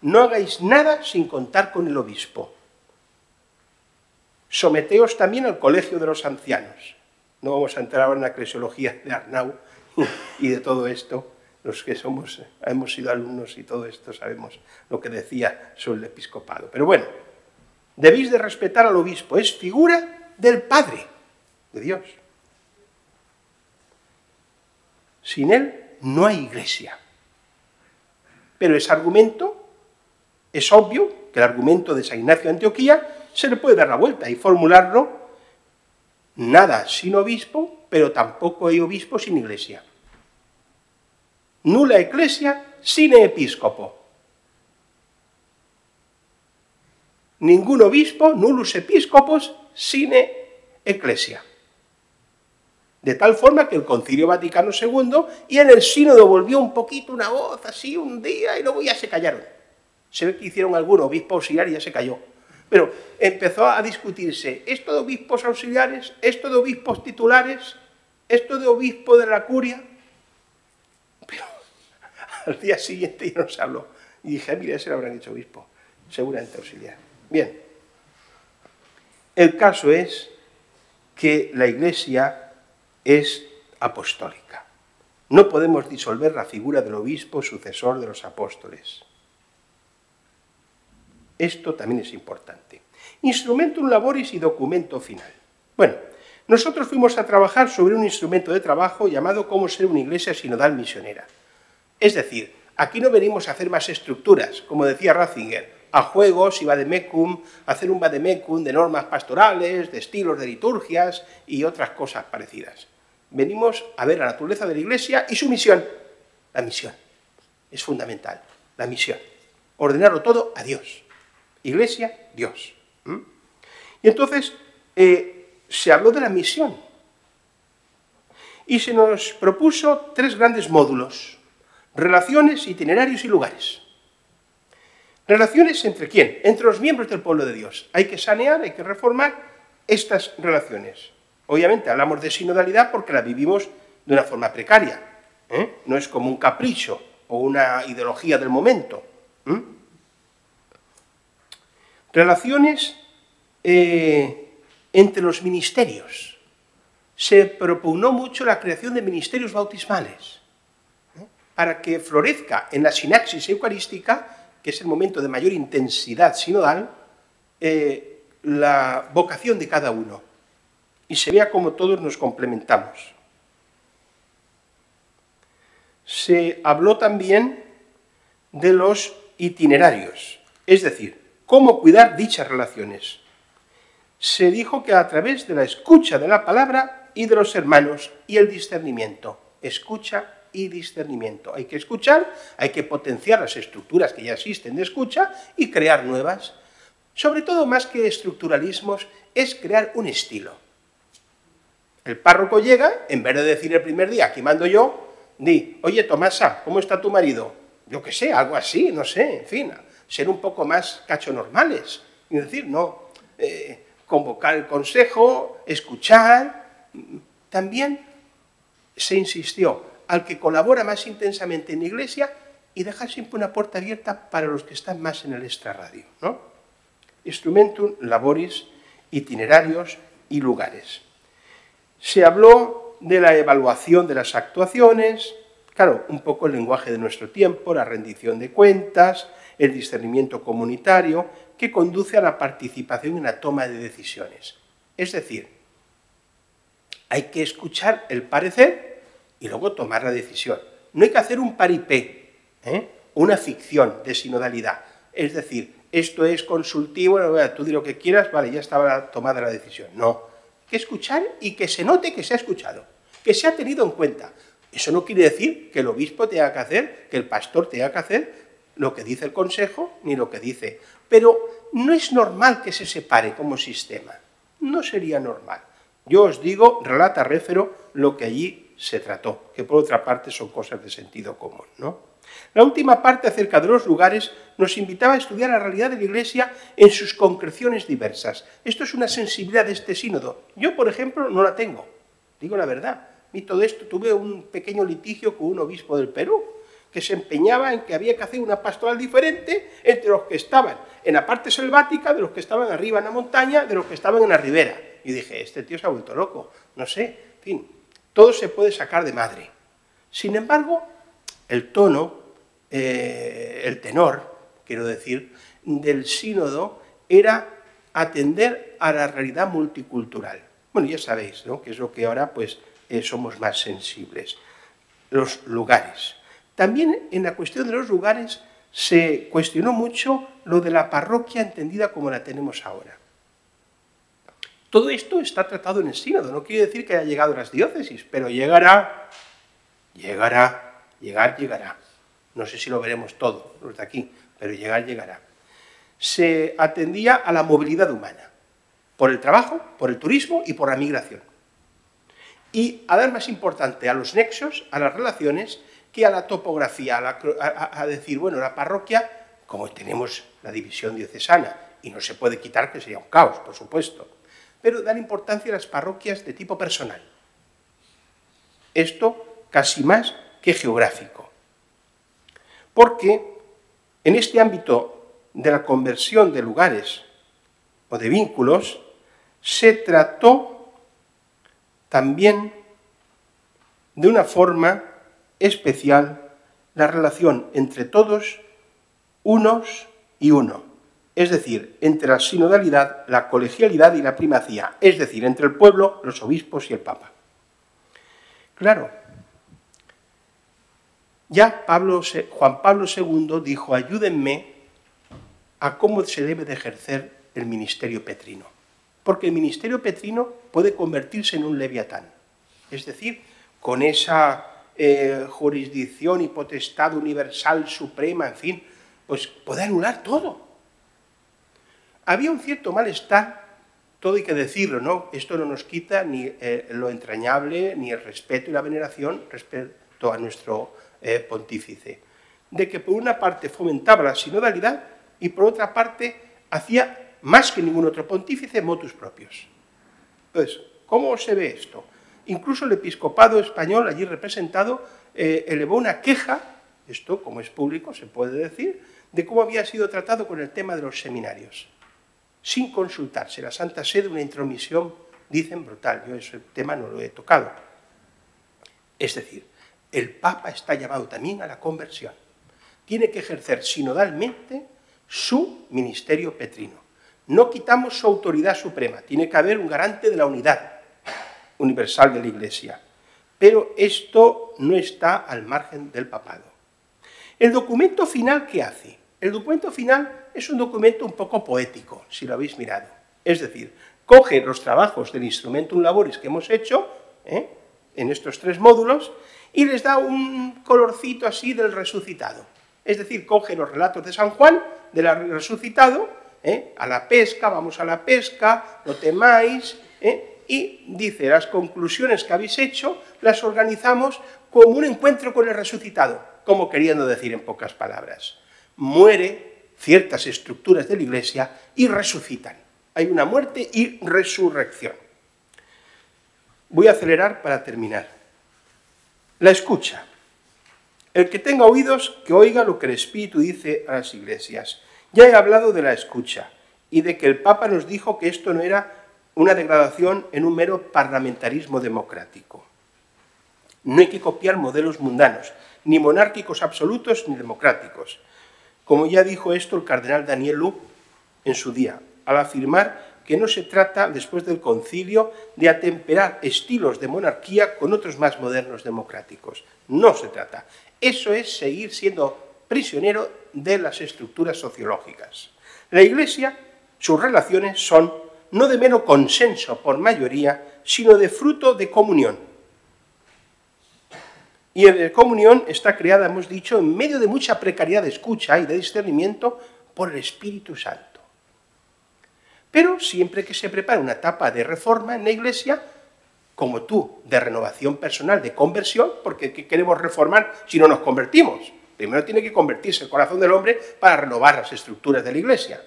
no hagáis nada sin contar con el obispo. Someteos también al colegio de los ancianos. No vamos a entrar ahora en la eclesiología de Arnau y de todo esto. Los que hemos sido alumnos y todo esto sabemos lo que decía sobre el episcopado. Pero bueno, debéis de respetar al obispo, es figura del Padre, de Dios. Sin él no hay iglesia. Pero ese argumento, es obvio que el argumento de San Ignacio de Antioquía se le puede dar la vuelta y formularlo, nada sin obispo, pero tampoco hay obispo sin iglesia. Nulla ecclesia sine episcopo. Ningún obispo, nullus episcopos sine ecclesia. De tal forma que el Concilio Vaticano II y en el sínodo volvió un poquito una voz así un día y luego ya se callaron. Se ve que hicieron algún obispo auxiliar y ya se cayó. Pero empezó a discutirse, ¿esto de obispos auxiliares? ¿Esto de obispos titulares? ¿Esto de obispo de la curia? Pero al día siguiente ya no se habló. Y dije, mira, ese lo habrán hecho obispo, seguramente auxiliar. Bien, el caso es que la Iglesia es apostólica. No podemos disolver la figura del obispo sucesor de los apóstoles. Esto también es importante. Instrumentum laboris y documento final. Bueno, nosotros fuimos a trabajar sobre un instrumento de trabajo llamado Cómo ser una iglesia sinodal misionera. Es decir, aquí no venimos a hacer más estructuras, como decía Ratzinger, a juegos y vademecum, hacer un vademecum de normas pastorales, de estilos de liturgias y otras cosas parecidas. Venimos a ver la naturaleza de la Iglesia y su misión. La misión es fundamental, la misión. Ordenarlo todo a Dios. Iglesia, Dios. Y entonces se habló de la misión y se nos propuso 3 grandes módulos: relaciones, itinerarios y lugares. ¿Relaciones entre quién? Entre los miembros del pueblo de Dios. Hay que sanear, hay que reformar estas relaciones. Obviamente hablamos de sinodalidad porque la vivimos de una forma precaria. No es como un capricho o una ideología del momento. Relaciones entre los ministerios. Se propugnó mucho la creación de ministerios bautismales para que florezca en la sinaxis eucarística, que es el momento de mayor intensidad sinodal, la vocación de cada uno y se vea cómo todos nos complementamos. Se habló también de los itinerarios, es decir, cómo cuidar dichas relaciones. Se dijo que a través de la escucha de la palabra y de los hermanos y el discernimiento, escucha y discernimiento. Hay que escuchar, hay que potenciar las estructuras que ya existen de escucha y crear nuevas. Sobre todo, más que estructuralismos, es crear un estilo. El párroco llega, en vez de decir el primer día, aquí mando yo, di, oye Tomasa, ¿cómo está tu marido? Yo qué sé, algo así, no sé, en fin, ser un poco más cachonormales. Es decir, no, convocar el consejo, escuchar. También se insistió al que colabora más intensamente en la Iglesia y dejar siempre una puerta abierta para los que están más en el extrarradio, ¿no? Instrumentum laboris, itinerarios y lugares. Se habló de la evaluación de las actuaciones, claro, un poco el lenguaje de nuestro tiempo, la rendición de cuentas, el discernimiento comunitario, que conduce a la participación en la toma de decisiones. Es decir, hay que escuchar el parecer y luego tomar la decisión. No hay que hacer un paripé, una ficción de sinodalidad. Es decir, esto es consultivo, tú di lo que quieras, vale, ya estaba tomada la decisión. No, hay que escuchar y que se note que se ha escuchado, que se ha tenido en cuenta. Eso no quiere decir que el obispo tenga que hacer, que el pastor tenga que hacer lo que dice el consejo, ni lo que dice. Pero no es normal que se separe como sistema. No sería normal. Yo os digo, relata réfero, lo que allí se trató, que por otra parte son cosas de sentido común, ¿no? La última parte, acerca de los lugares, nos invitaba a estudiar la realidad de la Iglesia en sus concreciones diversas. Esto es una sensibilidad de este sínodo. Yo, por ejemplo, no la tengo, digo la verdad. Y todo esto, tuve un pequeño litigio con un obispo del Perú, que se empeñaba en que había que hacer una pastoral diferente entre los que estaban en la parte selvática, de los que estaban arriba en la montaña, de los que estaban en la ribera. Y dije, este tío se ha vuelto loco, no sé, en fin, todo se puede sacar de madre. Sin embargo, el tono, el tenor, quiero decir, del sínodo era atender a la realidad multicultural. Bueno, ya sabéis, ¿no?, que es lo que ahora pues somos más sensibles. Los lugares. También en la cuestión de los lugares se cuestionó mucho lo de la parroquia entendida como la tenemos ahora. Todo esto está tratado en el sínodo, no quiere decir que haya llegado a las diócesis, pero llegará. No sé si lo veremos todo, los de aquí, pero llegará. Se atendía a la movilidad humana, por el trabajo, por el turismo y por la migración. Y a dar más importante a los nexos, a las relaciones, que a la topografía, a decir, bueno, la parroquia, como tenemos la división diocesana, y no se puede quitar que sería un caos, por supuesto, pero dar importancia a las parroquias de tipo personal. Esto casi más que geográfico. Porque en este ámbito de la conversión de lugares o de vínculos, se trató también de una forma especial la relación entre todos, unos y uno. Es decir, entre la sinodalidad, la colegialidad y la primacía, es decir, entre el pueblo, los obispos y el Papa. Claro, ya Juan Pablo II dijo, ayúdenme a cómo se debe de ejercer el ministerio petrino, porque el ministerio petrino puede convertirse en un leviatán, es decir, con esa jurisdicción y potestad universal, suprema, en fin, pues puede anular todo. Había un cierto malestar, todo hay que decirlo, ¿no? Esto no nos quita ni lo entrañable, ni el respeto y la veneración respecto a nuestro pontífice, de que por una parte fomentaba la sinodalidad y por otra parte hacía más que ningún otro pontífice motus propios. Entonces, ¿cómo se ve esto? Incluso el episcopado español, allí representado, elevó una queja, esto como es público se puede decir, de cómo había sido tratado con el tema de los seminarios, sin consultarse. La Santa Sede, una intromisión, dicen, brutal. Yo ese tema no lo he tocado. Es decir, el Papa está llamado también a la conversión. Tiene que ejercer sinodalmente su ministerio petrino. No quitamos su autoridad suprema, tiene que haber un garante de la unidad universal de la Iglesia. Pero esto no está al margen del papado. ¿El documento final qué hace? El documento final es un documento un poco poético, si lo habéis mirado. Es decir, coge los trabajos del Instrumentum Laboris que hemos hecho en estos 3 módulos y les da un colorcito así del resucitado. Es decir, coge los relatos de San Juan, del resucitado, a la pesca, vamos a la pesca, no temáis, y dice, las conclusiones que habéis hecho las organizamos como un encuentro con el resucitado, como queriendo decir en pocas palabras. Muere ciertas estructuras de la Iglesia y resucitan. Hay una muerte y resurrección. Voy a acelerar para terminar. La escucha. El que tenga oídos, que oiga lo que el Espíritu dice a las iglesias. Ya he hablado de la escucha y de que el Papa nos dijo que esto no era una degradación en un mero parlamentarismo democrático. No hay que copiar modelos mundanos, ni monárquicos absolutos ni democráticos. Como ya dijo esto el cardenal Daniel Lu en su día, al afirmar que no se trata, después del concilio, de atemperar estilos de monarquía con otros más modernos democráticos. No se trata. Eso es seguir siendo prisionero de las estructuras sociológicas. La Iglesia, sus relaciones son no de mero consenso por mayoría, sino de fruto de comunión. Y la comunión está creada, hemos dicho, en medio de mucha precariedad de escucha y de discernimiento por el Espíritu Santo. Pero siempre que se prepara una etapa de reforma en la Iglesia, como tú, de renovación personal, de conversión, porque ¿qué queremos reformar si no nos convertimos? Primero tiene que convertirse el corazón del hombre para renovar las estructuras de la Iglesia.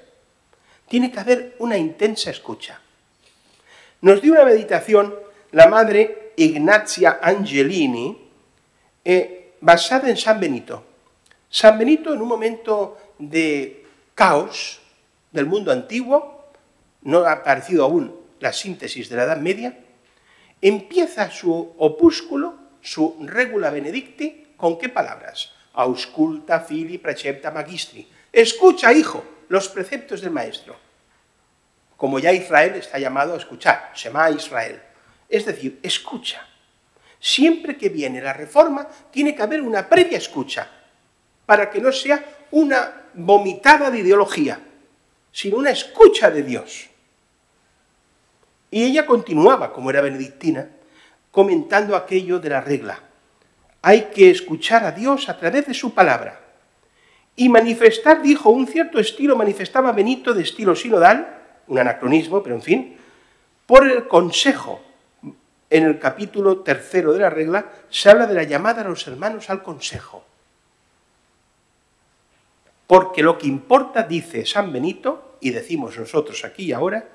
Tiene que haber una intensa escucha. Nos dio una meditación la madre Ignazia Angelini, basada en San Benito. San Benito, en un momento de caos del mundo antiguo, no ha aparecido aún la síntesis de la Edad Media, empieza su opúsculo, su Regula Benedicti, ¿con qué palabras? Ausculta fili precepta magistri. Escucha, hijo, los preceptos del maestro. Como ya Israel está llamado a escuchar, Shema Israel. Es decir, escucha. Siempre que viene la reforma, tiene que haber una previa escucha, para que no sea una vomitada de ideología, sino una escucha de Dios. Y ella continuaba, como era benedictina, comentando aquello de la regla. Hay que escuchar a Dios a través de su palabra. Y manifestar, dijo, un cierto estilo manifestaba Benito de estilo sinodal, un anacronismo, pero en fin, por el consejo. En el capítulo 3 de la regla se habla de la llamada a los hermanos al consejo. Porque lo que importa, dice San Benito, y decimos nosotros aquí y ahora,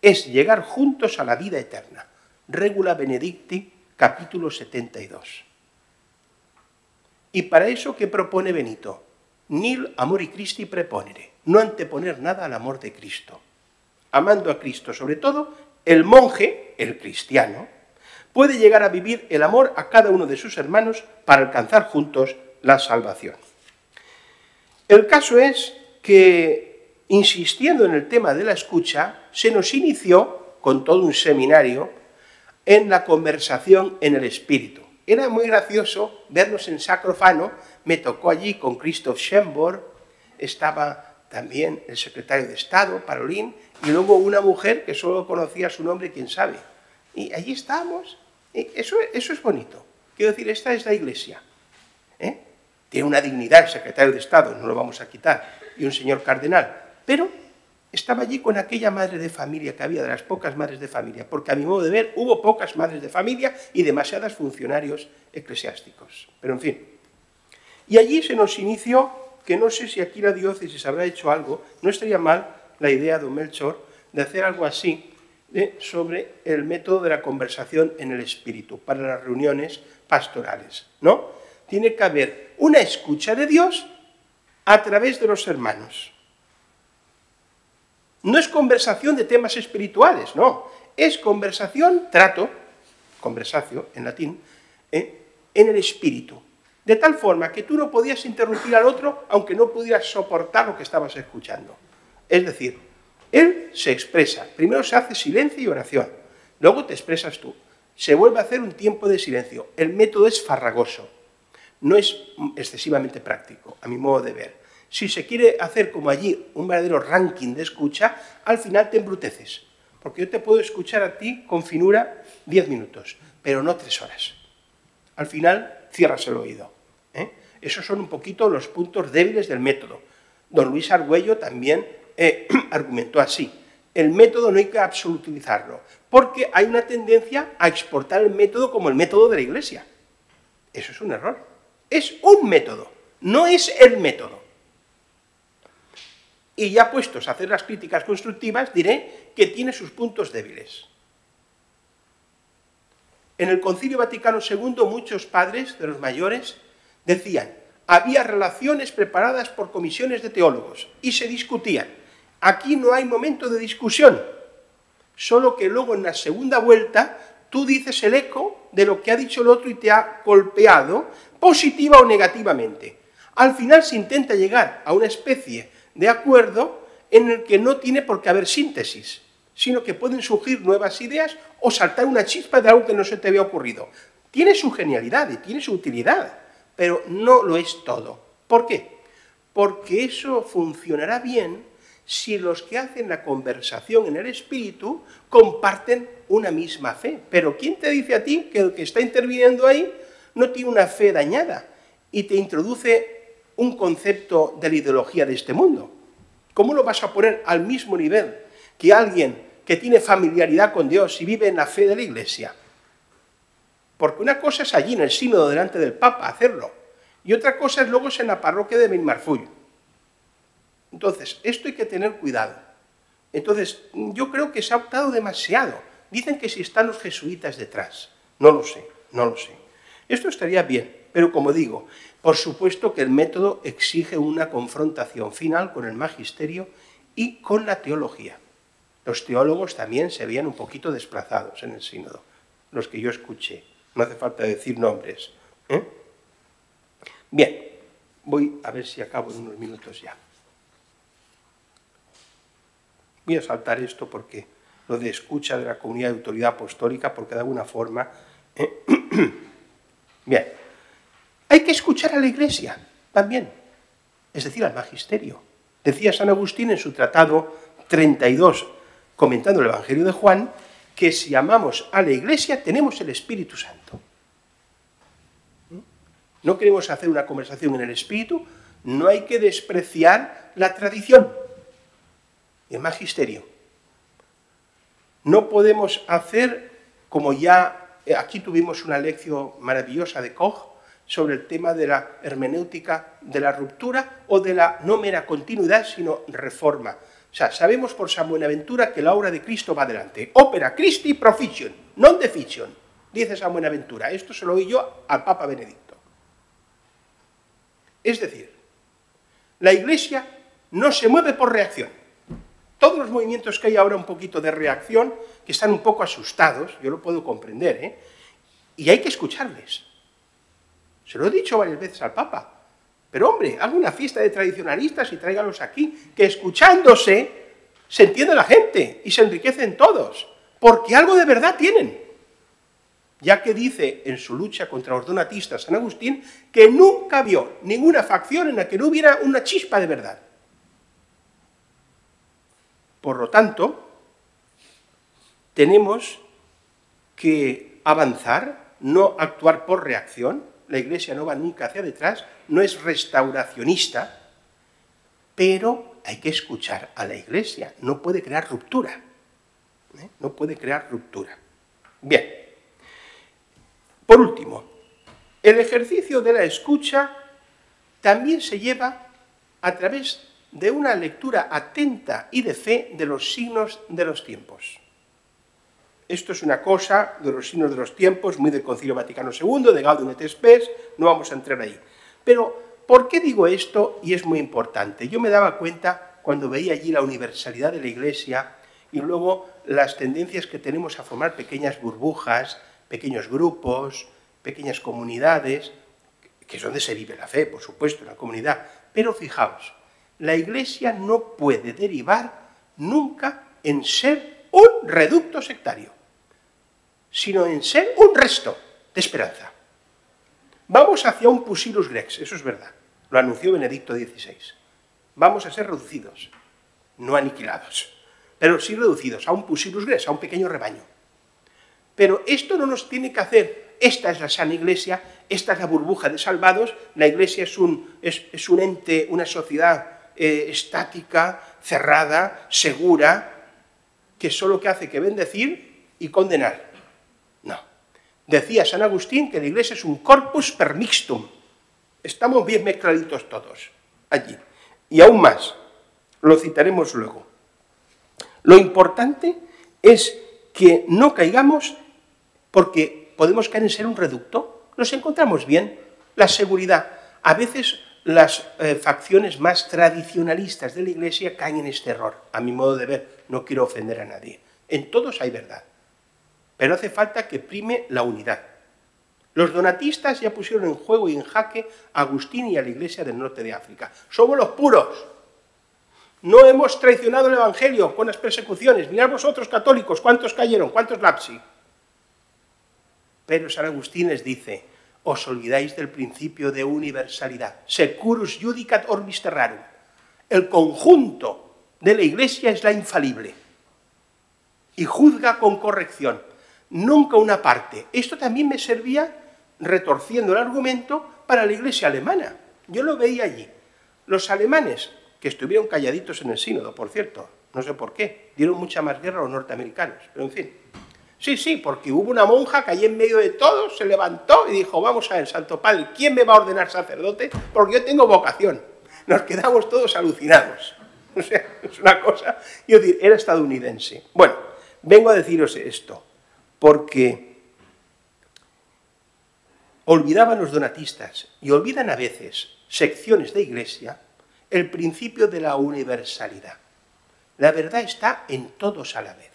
es llegar juntos a la vida eterna. Regula Benedicti, capítulo 72. Y para eso, ¿qué propone Benito? Nil amori Christi preponere, no anteponer nada al amor de Cristo. Amando a Cristo, sobre todo, el monje, el cristiano, puede llegar a vivir el amor a cada uno de sus hermanos para alcanzar juntos la salvación. El caso es que, insistiendo en el tema de la escucha, se nos inició, con todo un seminario, en la conversación en el Espíritu. Era muy gracioso vernos en Sacrofano, me tocó allí con Christoph Schönborn, estaba también el secretario de Estado, Parolin, y luego una mujer que solo conocía su nombre, quién sabe. Y allí estábamos. Eso es bonito. Quiero decir, esta es la Iglesia. Tiene una dignidad el secretario de Estado, no lo vamos a quitar, y un señor cardenal. Pero estaba allí con aquella madre de familia que había, de las pocas madres de familia, porque a mi modo de ver hubo pocas madres de familia y demasiados funcionarios eclesiásticos. Pero en fin. Y allí se nos inició, que no sé si aquí la diócesis habrá hecho algo, no estaría mal la idea, don Melchor, de hacer algo así, sobre el método de la conversación en el Espíritu, para las reuniones pastorales, ¿no? Tiene que haber una escucha de Dios a través de los hermanos. No es conversación de temas espirituales, no. Es conversación, trato, conversatio en latín, en el Espíritu. De tal forma que tú no podías interrumpir al otro aunque no pudieras soportar lo que estabas escuchando. Es decir, él se expresa, primero se hace silencio y oración, luego te expresas tú, se vuelve a hacer un tiempo de silencio. El método es farragoso, no es excesivamente práctico, a mi modo de ver. Si se quiere hacer como allí un verdadero ranking de escucha, al final te embruteces, porque yo te puedo escuchar a ti con finura 10 minutos, pero no 3 horas. Al final cierras el oído. Esos son un poquito los puntos débiles del método. Don Luis Argüello también argumentó así. El método no hay que absolutizarlo, porque hay una tendencia a exportar el método como el método de la Iglesia. Eso es un error. Es un método, no es el método. Y ya puestos a hacer las críticas constructivas, diré que tiene sus puntos débiles. En el Concilio Vaticano II, muchos padres de los mayores decían, había relaciones preparadas por comisiones de teólogos y se discutían. Aquí no hay momento de discusión, solo que luego en la segunda vuelta tú dices el eco de lo que ha dicho el otro y te ha golpeado, positiva o negativamente. Al final se intenta llegar a una especie de acuerdo en el que no tiene por qué haber síntesis, sino que pueden surgir nuevas ideas o saltar una chispa de algo que no se te había ocurrido. Tiene su genialidad y tiene su utilidad, pero no lo es todo. ¿Por qué? Porque eso funcionará bien si los que hacen la conversación en el espíritu comparten una misma fe. Pero ¿quién te dice a ti que el que está interviniendo ahí no tiene una fe dañada y te introduce un concepto de la ideología de este mundo? ¿Cómo lo vas a poner al mismo nivel que alguien que tiene familiaridad con Dios y vive en la fe de la Iglesia? Porque una cosa es allí en el sínodo delante del Papa hacerlo, y otra cosa es luego en la parroquia de Benimarfull. Entonces, esto hay que tener cuidado. Entonces, yo creo que se ha optado demasiado. Dicen que si están los jesuitas detrás. No lo sé, no lo sé. Esto estaría bien, pero como digo, por supuesto que el método exige una confrontación final con el magisterio y con la teología. Los teólogos también se veían un poquito desplazados en el sínodo, los que yo escuché. No hace falta decir nombres. Bien, voy a ver si acabo en unos minutos ya. Voy a saltar esto porque lo de escucha de la comunidad de autoridad apostólica, porque de alguna forma... Bien, hay que escuchar a la Iglesia también, es decir, al magisterio. Decía San Agustín en su tratado 32, comentando el Evangelio de Juan, que si amamos a la Iglesia tenemos el Espíritu Santo. No queremos hacer una conversación en el Espíritu, no hay que despreciar la tradición, el magisterio. No podemos hacer, como ya aquí tuvimos una lección maravillosa de Koch, sobre el tema de la hermenéutica de la ruptura o de la no mera continuidad, sino reforma. O sea, sabemos por San Buenaventura que la obra de Cristo va adelante. Opera Christi pro fictione, non de fiction, dice San Buenaventura. Esto se lo oí yo al Papa Benedicto. Es decir, la Iglesia no se mueve por reacción. Todos los movimientos que hay ahora un poquito de reacción, que están un poco asustados, yo lo puedo comprender, y hay que escucharles. Se lo he dicho varias veces al Papa. Pero hombre, haga una fiesta de tradicionalistas y tráigalos aquí, que escuchándose se entiende la gente y se enriquecen todos, porque algo de verdad tienen. Ya que dice en su lucha contra los donatistas San Agustín que nunca vio ninguna facción en la que no hubiera una chispa de verdad. Por lo tanto, tenemos que avanzar, no actuar por reacción. La Iglesia no va nunca hacia detrás, no es restauracionista, pero hay que escuchar a la Iglesia, no puede crear ruptura. No puede crear ruptura. Bien. Por último, el ejercicio de la escucha también se lleva a través de una lectura atenta y de fe de los signos de los tiempos. Esto es una cosa de los signos de los tiempos, muy del Concilio Vaticano II, de Gaudium et Spes, no vamos a entrar ahí. Pero, ¿por qué digo esto? Y es muy importante. Yo me daba cuenta cuando veía allí la universalidad de la Iglesia y luego las tendencias que tenemos a formar pequeñas burbujas, pequeños grupos, pequeñas comunidades, que es donde se vive la fe, por supuesto, en la comunidad. Pero fijaos, la Iglesia no puede derivar nunca en ser un reducto sectario, sino en ser un resto de esperanza. Vamos hacia un Pusillus Grex, eso es verdad, lo anunció Benedicto XVI. Vamos a ser reducidos, no aniquilados, pero sí reducidos a un Pusillus Grex, a un pequeño rebaño. Pero esto no nos tiene que hacer esta es la sana Iglesia, esta es la burbuja de salvados, la Iglesia es un ente, una sociedad estática, cerrada, segura, que solo que hace que bendecir y condenar. No. Decía San Agustín que la Iglesia es un corpus per mixtum. Estamos bien mezcladitos todos allí. Y aún más, lo citaremos luego. Lo importante es que no caigamos, porque podemos caer en ser un reducto. Nos encontramos bien. La seguridad. A veces las facciones más tradicionalistas de la Iglesia caen en este error. A mi modo de ver, no quiero ofender a nadie. En todos hay verdad. Pero hace falta que prime la unidad. Los donatistas ya pusieron en juego y en jaque a Agustín y a la Iglesia del norte de África. Somos los puros. No hemos traicionado el Evangelio con las persecuciones. Mirad vosotros, católicos, cuántos cayeron, cuántos lapsi. Pero San Agustín les dice, os olvidáis del principio de universalidad. Securus judicat orbis terrarum. El conjunto de la Iglesia es la infalible. Y juzga con corrección. Nunca una parte. Esto también me servía, retorciendo el argumento, para la Iglesia alemana. Yo lo veía allí. Los alemanes, que estuvieron calladitos en el sínodo, por cierto, no sé por qué, dieron mucha más guerra a los norteamericanos, pero en fin. Sí, porque hubo una monja que allí en medio de todos se levantó y dijo, vamos a ver, Santo Padre, ¿quién me va a ordenar sacerdote? Porque yo tengo vocación. Nos quedamos todos alucinados. O sea, es una cosa, yo digo, era estadounidense. Bueno, vengo a deciros esto, porque olvidaban los donatistas y olvidan a veces secciones de Iglesia el principio de la universalidad. La verdad está en todos a la vez,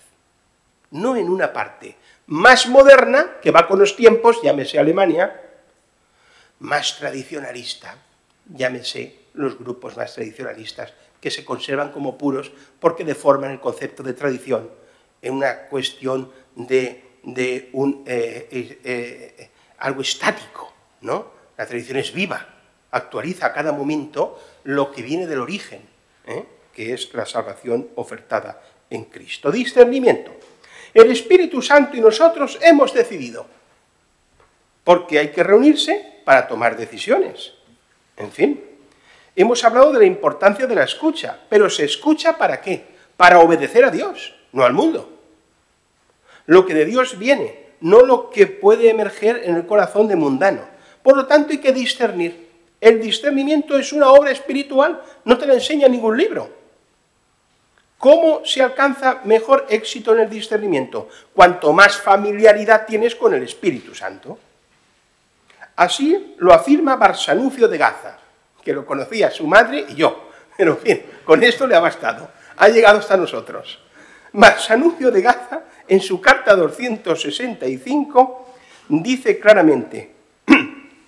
no en una parte más moderna, que va con los tiempos, llámese Alemania, más tradicionalista, llámese los grupos más tradicionalistas, que se conservan como puros porque deforman el concepto de tradición en una cuestión de algo estático, ¿no? La tradición es viva, actualiza a cada momento lo que viene del origen, que es la salvación ofertada en Cristo. Discernimiento. El Espíritu Santo y nosotros hemos decidido, porque hay que reunirse para tomar decisiones. En fin, hemos hablado de la importancia de la escucha, pero ¿se escucha para qué? Para obedecer a Dios, no al mundo. Lo que de Dios viene, no lo que puede emerger en el corazón de mundano. Por lo tanto, hay que discernir. El discernimiento es una obra espiritual, no te la enseña ningún libro. ¿Cómo se alcanza mejor éxito en el discernimiento? Cuanto más familiaridad tienes con el Espíritu Santo. Así lo afirma Barsanucio de Gaza, que lo conocía su madre y yo. Pero en fin, con esto le ha bastado. Ha llegado hasta nosotros. Barsanucio de Gaza, en su carta 265, dice claramente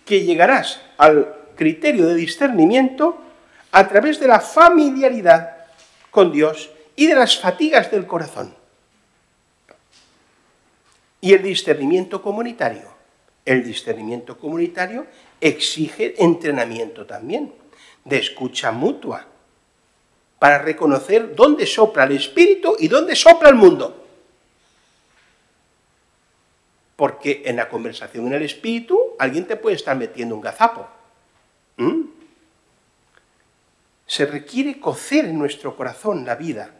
que llegarás al criterio de discernimiento a través de la familiaridad con Dios y de las fatigas del corazón. Y el discernimiento comunitario. El discernimiento comunitario exige entrenamiento también, de escucha mutua, para reconocer dónde sopla el Espíritu y dónde sopla el mundo. Porque en la conversación en el Espíritu alguien te puede estar metiendo un gazapo. Se requiere cocer en nuestro corazón la vida.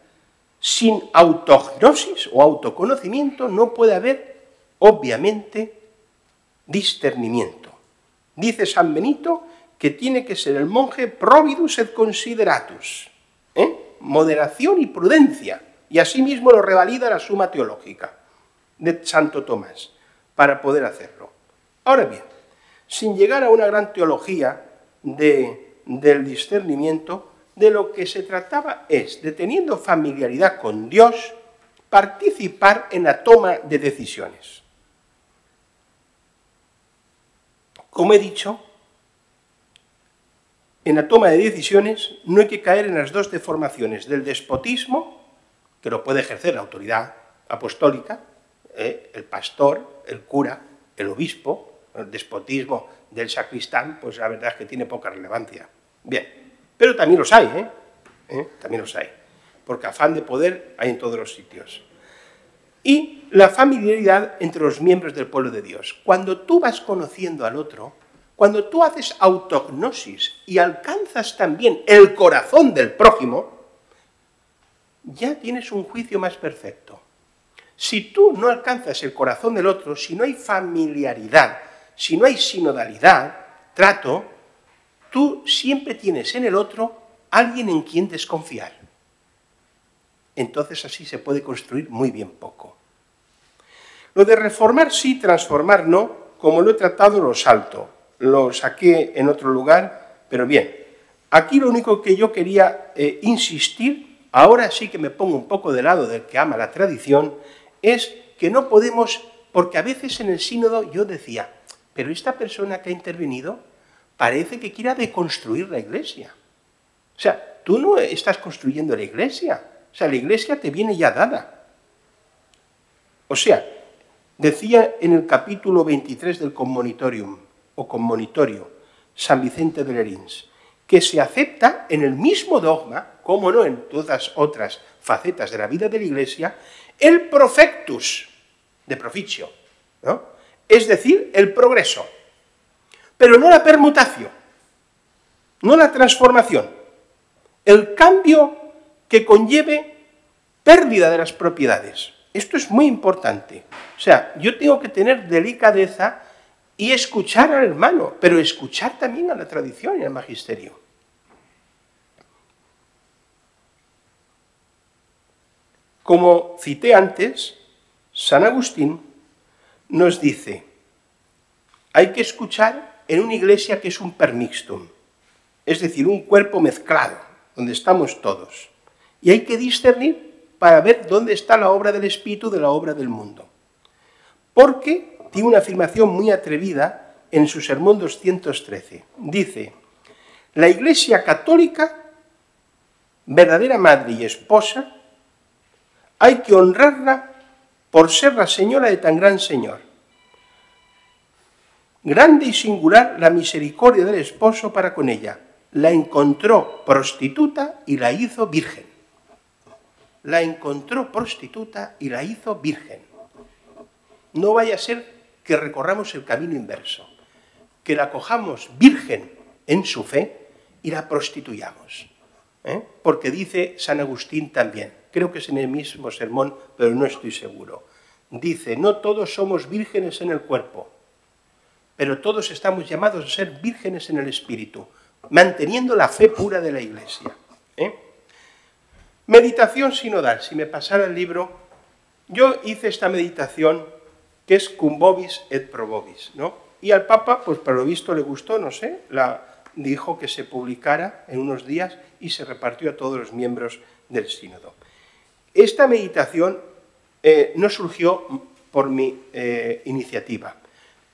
Sin autognosis o autoconocimiento no puede haber, obviamente, discernimiento. Dice San Benito que tiene que ser el monje providus et consideratus. Moderación y prudencia. Y asimismo lo revalida la Suma Teológica de Santo Tomás, para poder hacerlo. Ahora bien, sin llegar a una gran teología del discernimiento, de lo que se trataba es, de teniendo familiaridad con Dios, participar en la toma de decisiones. Como he dicho, en la toma de decisiones no hay que caer en las dos deformaciones del despotismo, que lo puede ejercer la autoridad apostólica, el pastor, el cura, el obispo. El despotismo del sacristán, pues la verdad es que tiene poca relevancia. Bien, pero también los hay, también los hay, porque afán de poder hay en todos los sitios. y la familiaridad entre los miembros del pueblo de Dios. Cuando tú vas conociendo al otro, cuando tú haces autognosis y alcanzas también el corazón del prójimo, ya tienes un juicio más perfecto. Si tú no alcanzas el corazón del otro, si no hay familiaridad, si no hay sinodalidad, trato, tú siempre tienes en el otro alguien en quien desconfiar. Entonces así se puede construir muy bien poco. Lo de reformar sí, transformar no, como lo he tratado lo salto. Lo saqué en otro lugar, pero bien. Aquí lo único que yo quería insistir, ahora sí que me pongo un poco del lado del que ama la tradición, es que no podemos, porque a veces en el sínodo yo decía, pero esta persona que ha intervenido parece que quiera deconstruir la Iglesia. O sea, tú no estás construyendo la Iglesia, o sea, la Iglesia te viene ya dada. O sea, decía en el capítulo 23 del Commonitorium, o Commonitorio, San Vicente de Lerins, que se acepta en el mismo dogma, como no en todas otras facetas de la vida de la Iglesia, el profectus de proficio, ¿no? Es decir, el progreso, pero no la permutación, no la transformación, el cambio que conlleve pérdida de las propiedades. Esto es muy importante. O sea, yo tengo que tener delicadeza y escuchar al hermano, pero escuchar también a la tradición y al magisterio. Como cité antes, San Agustín nos dice, hay que escuchar en una iglesia que es un permixtum, es decir, un cuerpo mezclado, donde estamos todos. Y hay que discernir para ver dónde está la obra del Espíritu de la obra del mundo. Porque tiene una afirmación muy atrevida en su sermón 213. Dice, la Iglesia católica, verdadera madre y esposa, hay que honrarla por ser la señora de tan gran Señor. Grande y singular la misericordia del esposo para con ella. La encontró prostituta y la hizo virgen. La encontró prostituta y la hizo virgen. No vaya a ser que recorramos el camino inverso, que la cojamos virgen en su fe y la prostituyamos. Porque dice San Agustín también, creo que es en el mismo sermón, pero no estoy seguro, dice, no todos somos vírgenes en el cuerpo, pero todos estamos llamados a ser vírgenes en el espíritu, manteniendo la fe pura de la Iglesia. Meditación sinodal, si me pasara el libro, yo hice esta meditación que es cum vobis et pro vobis, ¿no? Y al Papa, pues por lo visto le gustó, no sé, dijo que se publicara en unos días y se repartió a todos los miembros del sínodo. Esta meditación no surgió por mi iniciativa.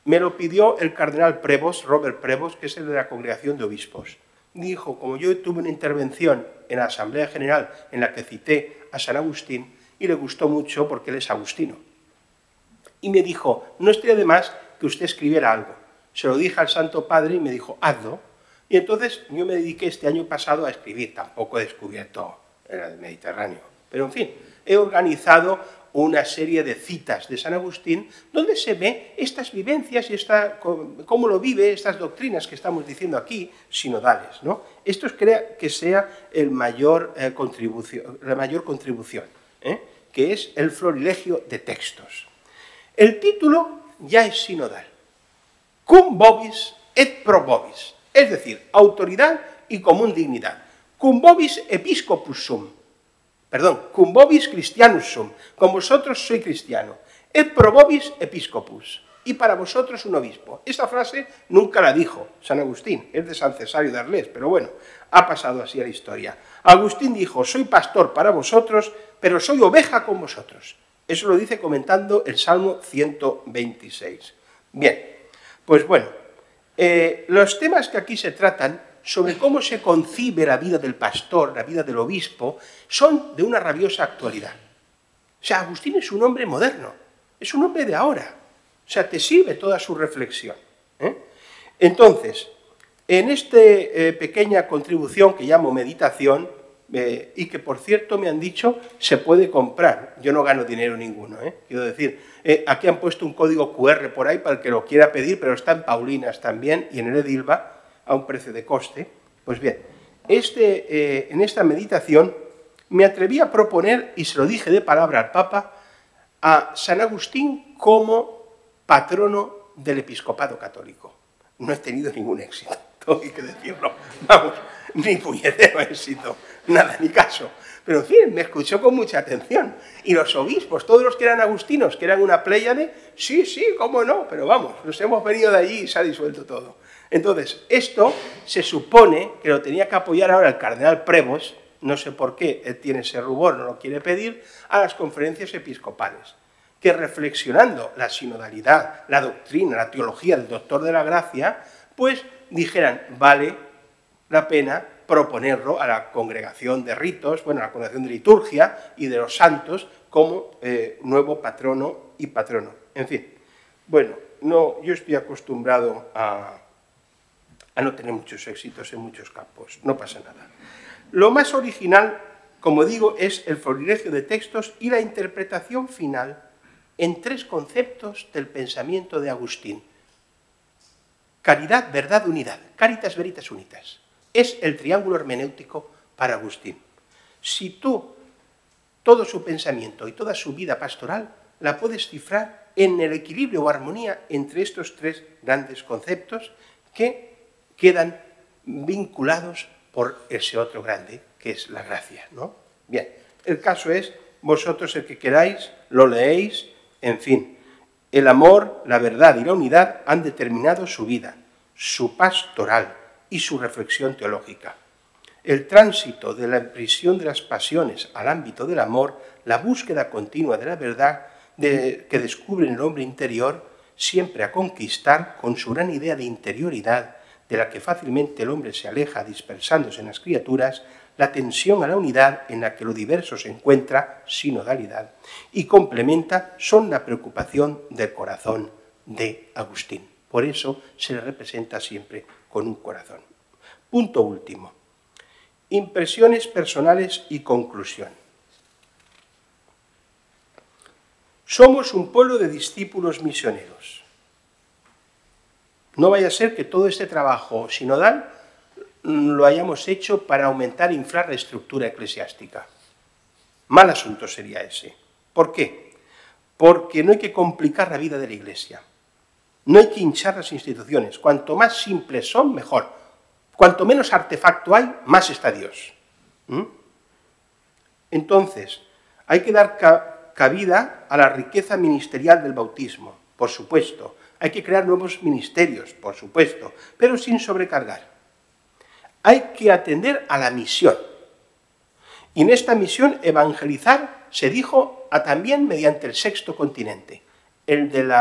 Me lo pidió el cardenal Prevost, Robert Prevost, que es el de la Congregación de Obispos. Dijo, como yo tuve una intervención en la Asamblea General en la que cité a San Agustín, y le gustó mucho porque él es agustino. Y me dijo, no estaría de más que usted escribiera algo. Se lo dije al Santo Padre y me dijo, hazlo. Y entonces yo me dediqué este año pasado a escribir, tampoco he descubierto el Mediterráneo. Pero en fin, he organizado una serie de citas de San Agustín donde se ve estas vivencias y cómo lo vive, estas doctrinas que estamos diciendo aquí, sinodales, ¿no? Esto crea que sea la mayor contribución, que es el florilegio de textos. El título ya es sinodal. Cum vobis et pro vobis, es decir, autoridad y común dignidad. Cum vobis episcopus sum, cum vobis Christianus sum, con vosotros soy cristiano. Et pro vobis episcopus, y para vosotros un obispo. Esta frase nunca la dijo San Agustín, es de San Cesario de Arles, pero bueno, ha pasado así a la historia. Agustín dijo, soy pastor para vosotros, pero soy oveja con vosotros. Eso lo dice comentando el Salmo 126. Bien, pues bueno, los temas que aquí se tratan sobre cómo se concibe la vida del pastor, la vida del obispo, son de una rabiosa actualidad. O sea, Agustín es un hombre moderno, es un hombre de ahora. O sea, te sirve toda su reflexión. Entonces, en esta pequeña contribución que llamo meditación, y que, por cierto, me han dicho, se puede comprar. Yo no gano dinero ninguno, quiero decir, aquí han puesto un código QR por ahí para el que lo quiera pedir, pero está en Paulinas también y en el Edilva a un precio de coste. Pues bien, en esta meditación me atreví a proponer, y se lo dije de palabra al Papa, a San Agustín como patrono del episcopado católico. No he tenido ningún éxito, tengo que decirlo. Vamos, ni puñetero éxito, nada, ni caso. Pero, en fin, me escuchó con mucha atención. Y los obispos, todos los que eran agustinos, que eran una pléyade, sí, cómo no, pero vamos, nos hemos venido de allí y se ha disuelto todo. Entonces, esto se supone que lo tenía que apoyar ahora el cardenal Prevost, no sé por qué él tiene ese rubor, no lo quiere pedir, a las conferencias episcopales, que reflexionando la sinodalidad, la doctrina, la teología del doctor de la gracia, pues dijeran, vale la pena proponerlo a la congregación de ritos, bueno, a la congregación de liturgia y de los santos como nuevo patrono y patrono. En fin, bueno, no, yo estoy acostumbrado a no tener muchos éxitos en muchos campos, no pasa nada. Lo más original, como digo, es el florilegio de textos y la interpretación final en 3 conceptos del pensamiento de Agustín. Caridad, verdad, unidad. Caritas, veritas, unitas. Es el triángulo hermenéutico para Agustín. Si tú, todo su pensamiento y toda su vida pastoral, la puedes cifrar en el equilibrio o armonía entre estos 3 grandes conceptos que quedan vinculados por ese otro grande, que es la gracia, ¿no? Bien, el caso es, vosotros el que queráis, lo leéis, en fin. El amor, la verdad y la unidad han determinado su vida, su pastoral y su reflexión teológica. El tránsito de la impresión de las pasiones al ámbito del amor, la búsqueda continua de la verdad que descubre en el hombre interior, siempre a conquistar con su gran idea de interioridad, de la que fácilmente el hombre se aleja dispersándose en las criaturas, la tensión a la unidad en la que lo diverso se encuentra, sinodalidad, y complementa, son la preocupación del corazón de Agustín. Por eso se le representa siempre con un corazón. Punto último. Impresiones personales y conclusión. Somos un pueblo de discípulos misioneros. No vaya a ser que todo este trabajo sinodal lo hayamos hecho para aumentar e inflar la estructura eclesiástica. Mal asunto sería ese. ¿Por qué? Porque no hay que complicar la vida de la Iglesia. No hay que hinchar las instituciones. Cuanto más simples son, mejor. Cuanto menos artefacto hay, más está Dios. Entonces, hay que dar cabida a la riqueza ministerial del bautismo, por supuesto. Hay que crear nuevos ministerios, por supuesto, pero sin sobrecargar. Hay que atender a la misión. Y en esta misión evangelizar se dijo también mediante el 6º continente, el de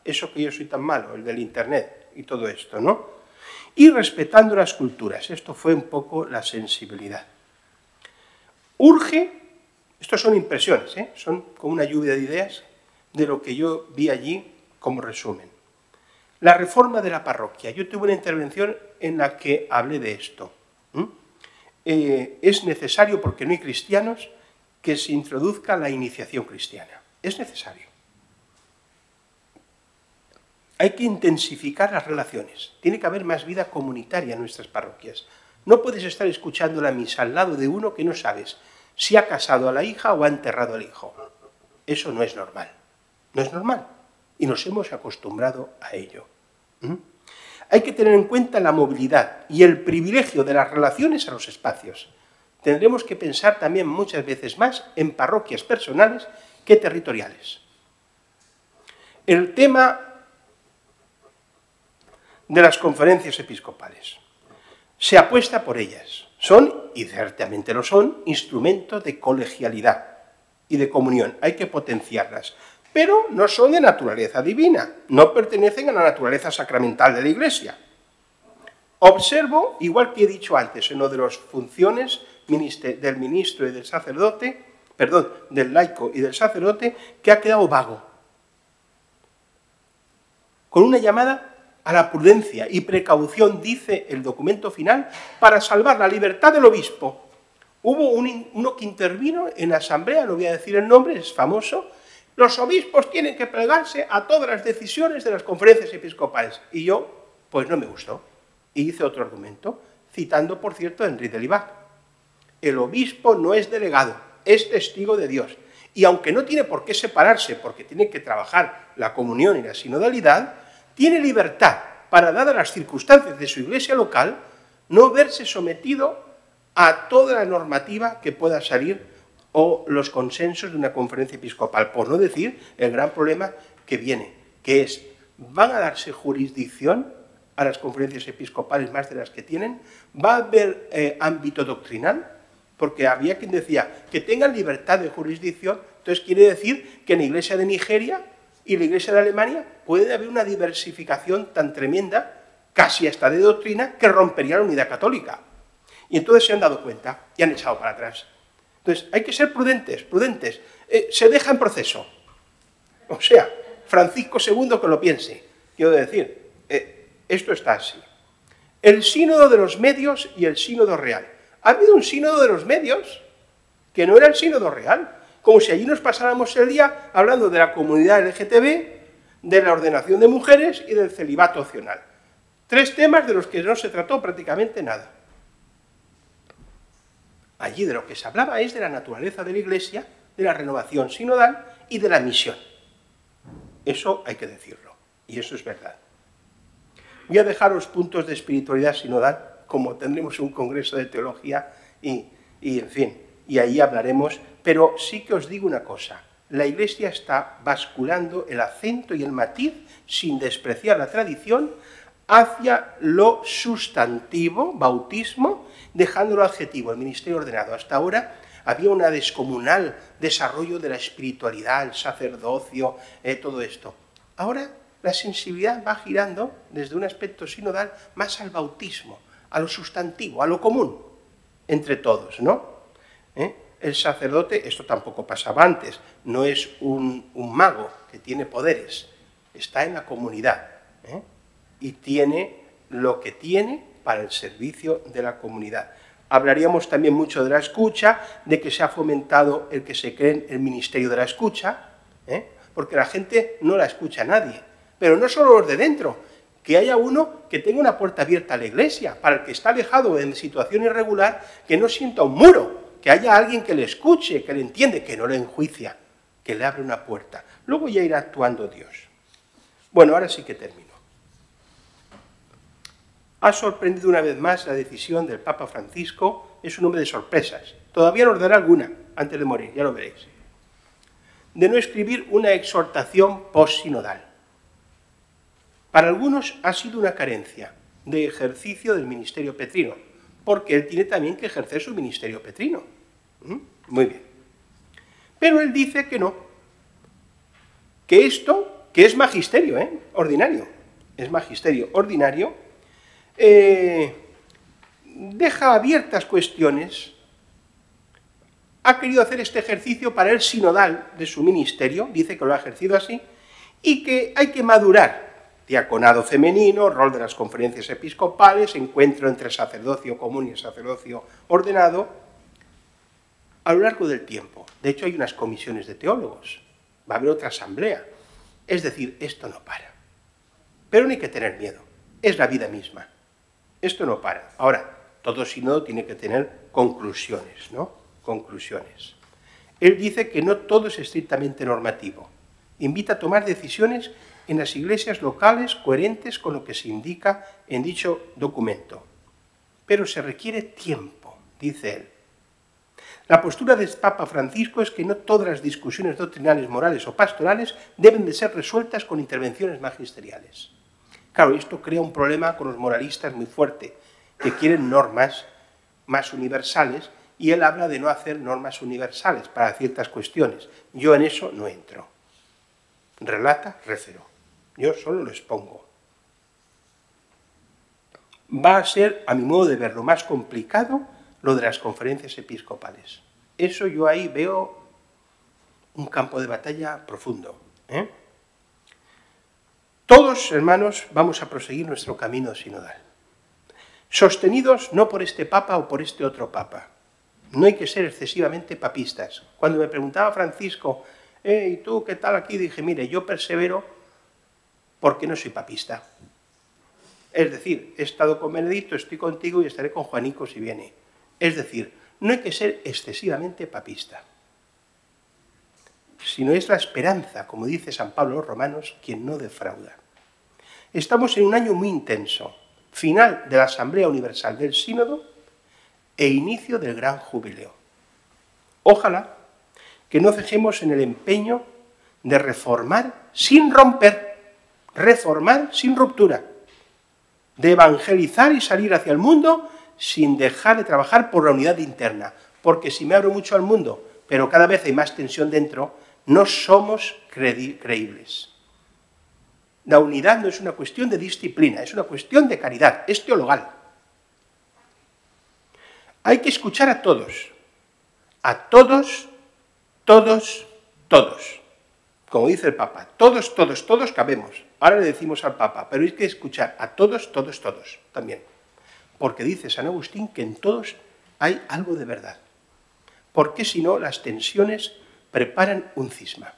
eso que yo soy tan malo, el del Internet y todo esto, ¿no? Y respetando las culturas. Esto fue un poco la sensibilidad. Urge, estos son impresiones, son como una lluvia de ideas de lo que yo vi allí como resumen. La reforma de la parroquia. Yo tuve una intervención en la que hablé de esto. Es necesario, porque no hay cristianos, que se introduzca la iniciación cristiana. Es necesario. Hay que intensificar las relaciones. Tiene que haber más vida comunitaria en nuestras parroquias. No puedes estar escuchando la misa al lado de uno que no sabes si ha casado a la hija o ha enterrado al hijo. Eso no es normal. No es normal. Y nos hemos acostumbrado a ello. Hay que tener en cuenta la movilidad y el privilegio de las relaciones a los espacios. Tendremos que pensar también muchas veces más en parroquias personales que territoriales. El tema de las conferencias episcopales. Se apuesta por ellas. Son, y ciertamente lo son, instrumentos de colegialidad y de comunión. Hay que potenciarlas. Pero no son de naturaleza divina, no pertenecen a la naturaleza sacramental de la Iglesia. Observo, igual que he dicho antes, en lo de las funciones del ministro y del sacerdote, perdón, del laico y del sacerdote, que ha quedado vago, con una llamada a la prudencia y precaución, dice el documento final, para salvar la libertad del obispo. Hubo uno que intervino en la asamblea, no voy a decir el nombre, es famoso: los obispos tienen que plegarse a todas las decisiones de las conferencias episcopales. Y yo, pues no me gustó, y hice otro argumento, citando, por cierto, a Henri de Libat. El obispo no es delegado, es testigo de Dios. Y aunque no tiene por qué separarse, porque tiene que trabajar la comunión y la sinodalidad, tiene libertad para, dadas las circunstancias de su iglesia local, no verse sometido a toda la normativa que pueda salir o los consensos de una conferencia episcopal. Por no decir el gran problema que viene, que es: ¿van a darse jurisdicción a las conferencias episcopales más de las que tienen? ¿Va a haber ámbito doctrinal? Porque había quien decía que tengan libertad de jurisdicción, entonces quiere decir que en la iglesia de Nigeria y la iglesia de Alemania puede haber una diversificación tan tremenda, casi hasta de doctrina, que rompería la unidad católica. Y entonces se han dado cuenta y han echado para atrás. Entonces hay que ser prudentes, prudentes. Se deja en proceso. O sea, Francisco II que lo piense. Quiero decir, esto está así. El sínodo de los medios y el sínodo real. Ha habido un sínodo de los medios que no era el sínodo real, como si allí nos pasáramos el día hablando de la comunidad LGTB, de la ordenación de mujeres y del celibato opcional. 3 temas de los que no se trató prácticamente nada. Allí de lo que se hablaba es de la naturaleza de la Iglesia, de la renovación sinodal y de la misión. Eso hay que decirlo, y eso es verdad. Voy a dejar los puntos de espiritualidad sinodal, como tendremos un congreso de teología, y en fin, y ahí hablaremos, pero sí que os digo una cosa: la Iglesia está basculando el acento y el matiz, sin despreciar la tradición, hacia lo sustantivo, bautismo, dejando lo adjetivo, el ministerio ordenado. Hasta ahora había un descomunal desarrollo de la espiritualidad, el sacerdocio, todo esto. Ahora la sensibilidad va girando desde un aspecto sinodal más al bautismo, a lo sustantivo, a lo común, entre todos, ¿no? El sacerdote, esto tampoco pasaba antes, no es un mago que tiene poderes, está en la comunidad, y tiene lo que tiene para el servicio de la comunidad. Hablaríamos también mucho de la escucha, de que se ha fomentado el que se cree el ministerio de la escucha, porque la gente no la escucha a nadie, pero no solo los de dentro, que haya uno que tenga una puerta abierta a la iglesia, para el que está alejado en situación irregular, que no sienta un muro, que haya alguien que le escuche, que le entiende, que no le enjuicia, que le abre una puerta. Luego ya irá actuando Dios. Bueno, ahora sí que termino. Ha sorprendido una vez más la decisión del Papa Francisco, es un hombre de sorpresas, todavía nos dará alguna antes de morir, ya lo veréis, de no escribir una exhortación postsinodal. Para algunos ha sido una carencia de ejercicio del ministerio petrino, porque él tiene también que ejercer su ministerio petrino. Muy bien. Pero él dice que no, que esto, que es magisterio ordinario, es magisterio ordinario, deja abiertas cuestiones. Ha querido hacer este ejercicio para el sinodal de su ministerio, dice que lo ha ejercido así, y que hay que madurar. Diaconado femenino, rol de las conferencias episcopales, encuentro entre sacerdocio común y sacerdocio ordenado, a lo largo del tiempo. De hecho, hay unas comisiones de teólogos, va a haber otra asamblea. Es decir, esto no para. Pero no hay que tener miedo, es la vida misma. Esto no para. Ahora, todo sínodo tiene que tener conclusiones, ¿no? Conclusiones. Él dice que no todo es estrictamente normativo. Invita a tomar decisiones en las iglesias locales coherentes con lo que se indica en dicho documento. Pero se requiere tiempo, dice él. La postura del Papa Francisco es que no todas las discusiones doctrinales, morales o pastorales deben de ser resueltas con intervenciones magisteriales. Claro, esto crea un problema con los moralistas muy fuerte, que quieren normas más universales, y él habla de no hacer normas universales para ciertas cuestiones. Yo en eso no entro. Relata, recero. Yo solo lo expongo. Va a ser, a mi modo de ver, lo más complicado lo de las conferencias episcopales. Eso yo ahí veo un campo de batalla profundo. Todos, hermanos, vamos a proseguir nuestro camino sinodal, sostenidos no por este papa o por este otro papa, no hay que ser excesivamente papistas. Cuando me preguntaba Francisco, ¿y tú qué tal aquí? Dije, mire, yo persevero porque no soy papista. Es decir, he estado con Benedicto, estoy contigo y estaré con Juanico si viene. Es decir, no hay que ser excesivamente papista, sino es la esperanza, como dice San Pablo a los Romanos, quien no defrauda. Estamos en un año muy intenso, final de la Asamblea Universal del Sínodo e inicio del Gran Jubileo. Ojalá que no cejemos en el empeño de reformar sin romper, reformar sin ruptura, de evangelizar y salir hacia el mundo sin dejar de trabajar por la unidad interna, porque si me abro mucho al mundo, pero cada vez hay más tensión dentro, no somos creíbles. La unidad no es una cuestión de disciplina, es una cuestión de caridad, es teologal. Hay que escuchar a todos, todos. Como dice el Papa, todos cabemos. Ahora le decimos al Papa, pero hay que escuchar a todos también. Porque dice San Agustín que en todos hay algo de verdad. Porque si no, las tensiones preparan un cisma.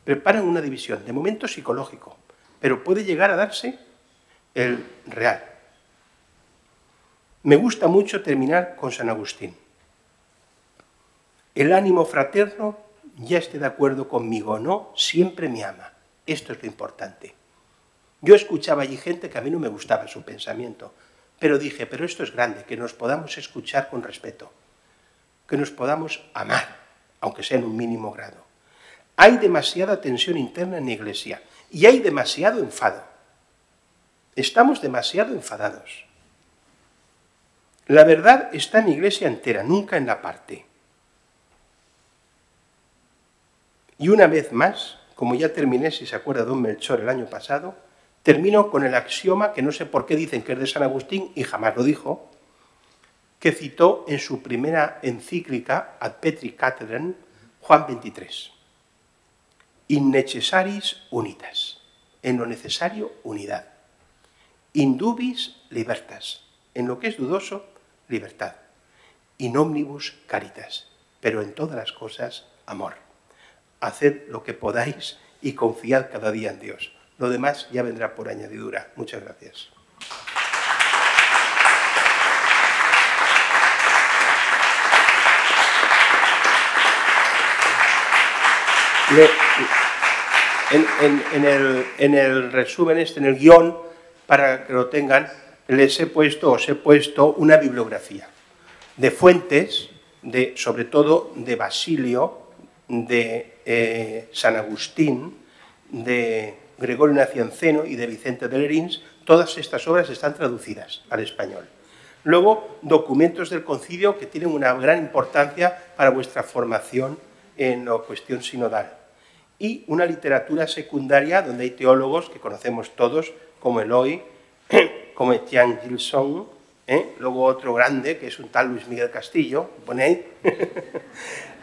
Preparan una división, de momento psicológico, pero puede llegar a darse el real. Me gusta mucho terminar con San Agustín. El ánimo fraterno, ya esté de acuerdo conmigo o no, siempre me ama. Esto es lo importante. Yo escuchaba allí gente que a mí no me gustaba su pensamiento, pero dije, pero esto es grande, que nos podamos escuchar con respeto, que nos podamos amar, aunque sea en un mínimo grado. Hay demasiada tensión interna en la Iglesia y hay demasiado enfado. Estamos demasiado enfadados. La verdad está en la Iglesia entera, nunca en la parte. Y una vez más, como ya terminé, si se acuerda don Melchor el año pasado, termino con el axioma, que no sé por qué dicen que es de San Agustín, y jamás lo dijo, que citó en su primera encíclica, Ad Petri Cathedram, Juan 23. In necessaris unitas, en lo necesario, unidad. In dubis libertas, en lo que es dudoso, libertad. In omnibus caritas, pero en todas las cosas, amor. Haced lo que podáis y confiad cada día en Dios. Lo demás ya vendrá por añadidura. Muchas gracias. En el resumen en el guión, para que lo tengan, os he puesto una bibliografía de fuentes, sobre todo de Basilio, de San Agustín, de Gregorio Nacianceno y de Vicente de Lerins. Todas estas obras están traducidas al español. Luego, documentos del concilio que tienen una gran importancia para vuestra formación en la cuestión sinodal. Y una literatura secundaria donde hay teólogos que conocemos todos, como Eloy, como Etienne Gilson, luego otro grande, que es un tal Luis Miguel Castillo, ponéis,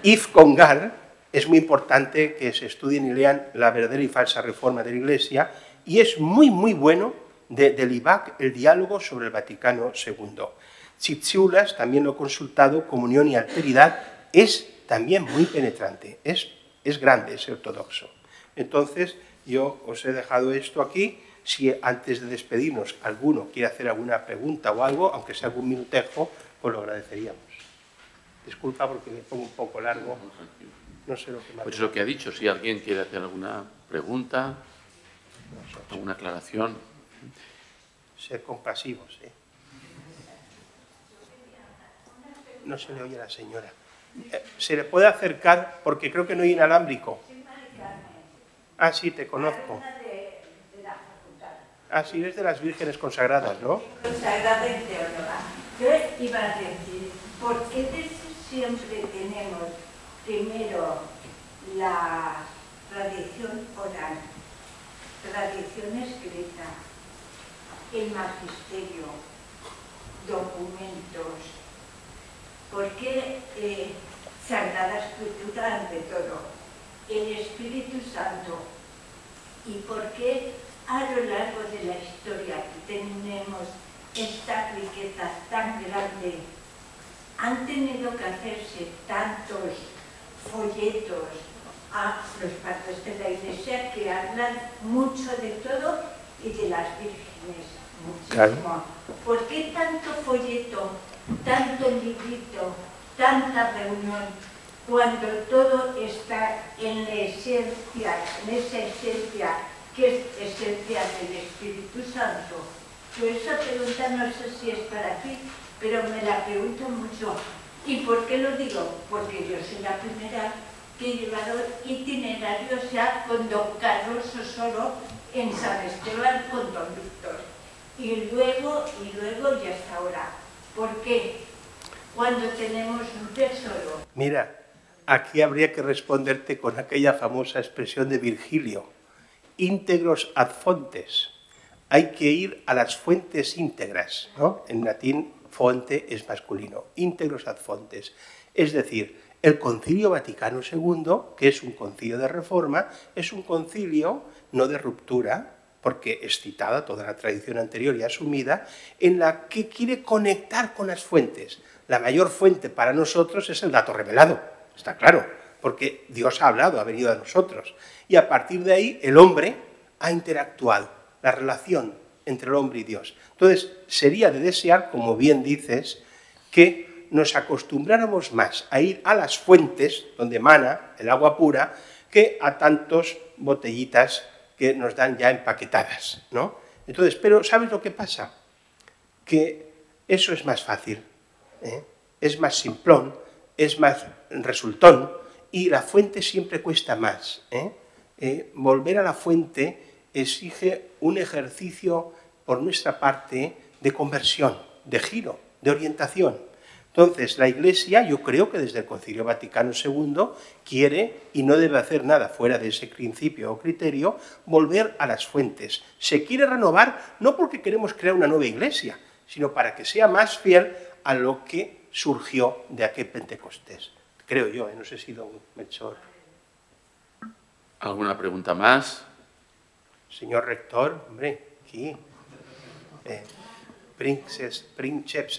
Yves Congar. Es muy importante que se estudien y lean La verdadera y falsa reforma de la Iglesia, y es muy bueno de Libac, el diálogo sobre el Vaticano II. Tsitsioulas, también lo he consultado, Comunión y Alteridad, es también muy penetrante, es grande, es ortodoxo. Entonces, yo os he dejado esto aquí. Si antes de despedirnos alguno quiere hacer alguna pregunta o algo, aunque sea algún minutejo, pues lo agradeceríamos. Disculpa porque me pongo un poco largo. No sé lo que más. Pues es lo que ha dicho. Si alguien quiere hacer alguna pregunta, alguna aclaración. Ser compasivos, ¿eh? No se le oye a la señora. ¿Se le puede acercar? Porque creo que no hay inalámbrico. Ah, sí, te conozco. Ah, sí, eres de las vírgenes consagradas, ¿no? Consagrada y teóloga. Yo iba a decir, ¿por qué siempre tenemos primero la tradición oral, tradición escrita, el magisterio, documentos? ¿Por qué Sagrada Escritura ante todo? El Espíritu Santo. ¿Y por qué a lo largo de la historia tenemos esta riqueza tan grande han tenido que hacerse tantos folletos a los padres de la Iglesia que hablan mucho de todo y de las vírgenes, muchísimo. Claro. ¿Por qué tanto folleto, tanto librito, tanta reunión, cuando todo está en la esencia, en esa esencia que es esencia del Espíritu Santo? Yo esa pregunta no sé si es para ti, pero me la pregunto mucho. ¿Y por qué lo digo? Porque yo soy la primera que he llevado itinerarios ya con don Carlos Osoro en San Esteban con don Víctor. Y luego y hasta ahora. ¿Por qué? Cuando tenemos un tesoro. Mira, aquí habría que responderte con aquella famosa expresión de Virgilio, íntegros ad fontes. Hay que ir a las fuentes íntegras, ¿no? En latín, fonte es masculino, íntegros ad fontes. Es decir, el Concilio Vaticano II, que es un concilio de reforma, es un concilio no de ruptura, porque es citada toda la tradición anterior y asumida, en la que quiere conectar con las fuentes. La mayor fuente para nosotros es el dato revelado, está claro, porque Dios ha hablado, ha venido a nosotros. Y a partir de ahí el hombre ha interactuado, la relación entre el hombre y Dios. Entonces, sería de desear, como bien dices, que nos acostumbráramos más a ir a las fuentes donde emana el agua pura que a tantos botellitas que nos dan ya empaquetadas, ¿no? Entonces, pero ¿sabes lo que pasa? Que eso es más fácil, ¿eh? Es más simplón, es más resultón y la fuente siempre cuesta más, ¿eh? Volver a la fuente exige un ejercicio por nuestra parte de conversión, de giro, de orientación. Entonces, la Iglesia, yo creo que desde el Concilio Vaticano II, quiere, y no debe hacer nada fuera de ese principio o criterio, volver a las fuentes. Se quiere renovar no porque queremos crear una nueva Iglesia, sino para que sea más fiel a lo que surgió de aquel Pentecostés. Creo yo, no sé si don Melchor. ¿Alguna pregunta más? Señor rector, hombre, aquí... Princeps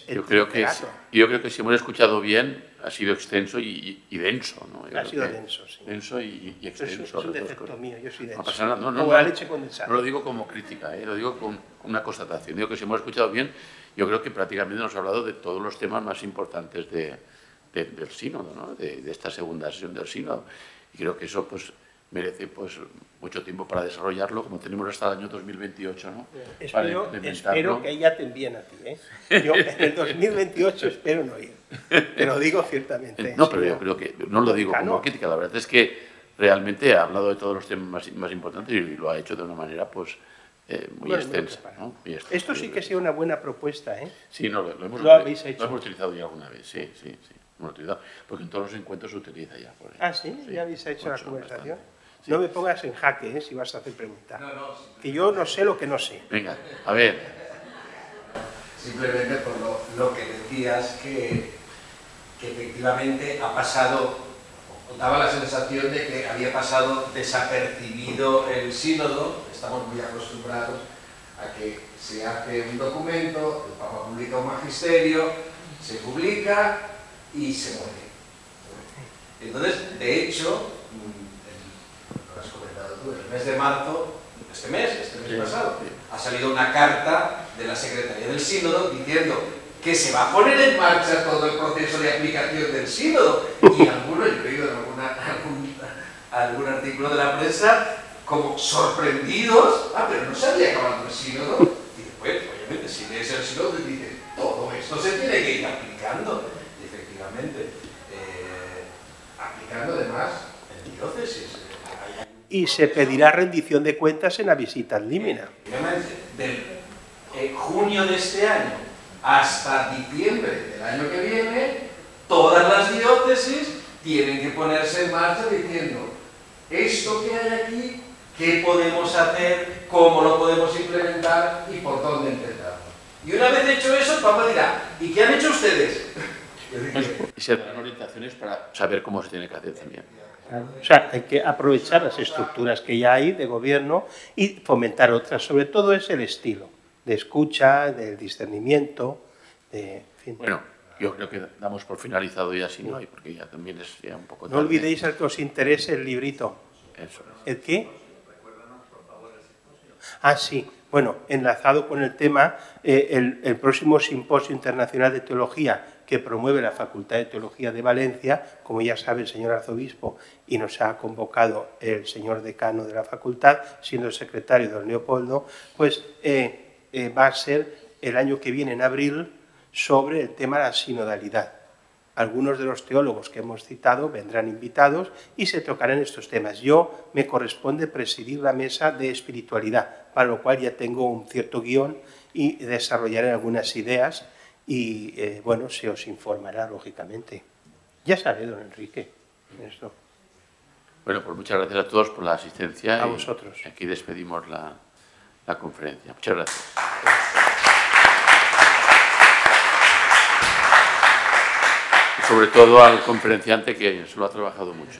et yo creo que si hemos escuchado bien ha sido extenso y denso, ¿no? Ha sido denso, sí. Denso y extenso. Es un defecto mío, yo soy denso. No pasa nada, como la leche condensada. No lo digo como crítica, lo digo con una constatación. Digo que si hemos escuchado bien, yo creo que prácticamente nos ha hablado de todos los temas más importantes del sínodo, ¿no? De esta segunda sesión del sínodo. Y creo que eso pues merece pues mucho tiempo para desarrollarlo, como tenemos hasta el año 2028, ¿no? Espero que ella te envíen a ti, ¿eh? Yo en el 2028 espero no ir, te lo digo ciertamente. No, pero yo creo que no lo digo como crítica, la verdad es que realmente ha hablado de todos los temas más importantes y lo ha hecho de una manera pues muy extensa, ¿no? Muy extensa. Esto sí que sea una buena propuesta, ¿eh? Sí, no, lo hemos utilizado ya alguna vez, sí. Hemos utilizado, porque en todos los encuentros se utiliza ya. Por ¿Ah, sí? ¿Ya habéis hecho la conversación? Sí. No me pongas en jaque, si vas a hacer preguntas. No, que yo no sé lo que no sé. Venga, a ver. Simplemente por lo que decías, que efectivamente ha pasado, o daba la sensación de que había pasado desapercibido el sínodo. Estamos muy acostumbrados a que se hace un documento, el Papa publica un magisterio, se publica y se muere. Entonces, de hecho, lo has comentado tú, en el mes de marzo, este mes pasado, ha salido una carta de la Secretaría del Sínodo diciendo que se va a poner en marcha todo el proceso de aplicación del Sínodo. Y algunos, yo he leído en algún artículo de la prensa, como sorprendidos, pero no se había acabado el Sínodo. Y después, obviamente, si lees el Sínodo, dices, todo esto se tiene que ir aplicando. Y efectivamente, aplicando además en diócesis. Y se pedirá rendición de cuentas en la visita al Límina. Del junio de este año hasta diciembre del año que viene, todas las diócesis tienen que ponerse en marcha diciendo esto que hay aquí, qué podemos hacer, cómo lo podemos implementar y por dónde empezar. Y una vez hecho eso, el Papa dirá, ¿y qué han hecho ustedes? Y se dan orientaciones para saber cómo se tiene que hacer también. O sea, hay que aprovechar las estructuras que ya hay de gobierno y fomentar otras. Sobre todo es el estilo de escucha, del discernimiento, de... En fin. Bueno, Yo creo que damos por finalizado ya, si no hay, porque ya también es ya un poco tarde. No olvidéis al que os interese el librito. Eso es. ¿El qué? Ah, sí. Bueno, enlazado con el tema, el próximo Simposio Internacional de Teología que promueve la Facultad de Teología de Valencia, como ya sabe el señor arzobispo, y nos ha convocado el señor decano de la facultad, siendo el secretario don Leopoldo, pues va a ser el año que viene, en abril, sobre el tema de la sinodalidad. Algunos de los teólogos que hemos citado vendrán invitados y se tocarán estos temas. Yo me corresponde presidir la mesa de espiritualidad, para lo cual ya tengo un cierto guión y desarrollaré algunas ideas y, bueno, se os informará, lógicamente. Ya sabe, don Enrique, esto. Bueno, pues muchas gracias a todos por la asistencia. A vosotros. Aquí despedimos la conferencia. Muchas gracias. Sobre todo al conferenciante, que se lo ha trabajado mucho.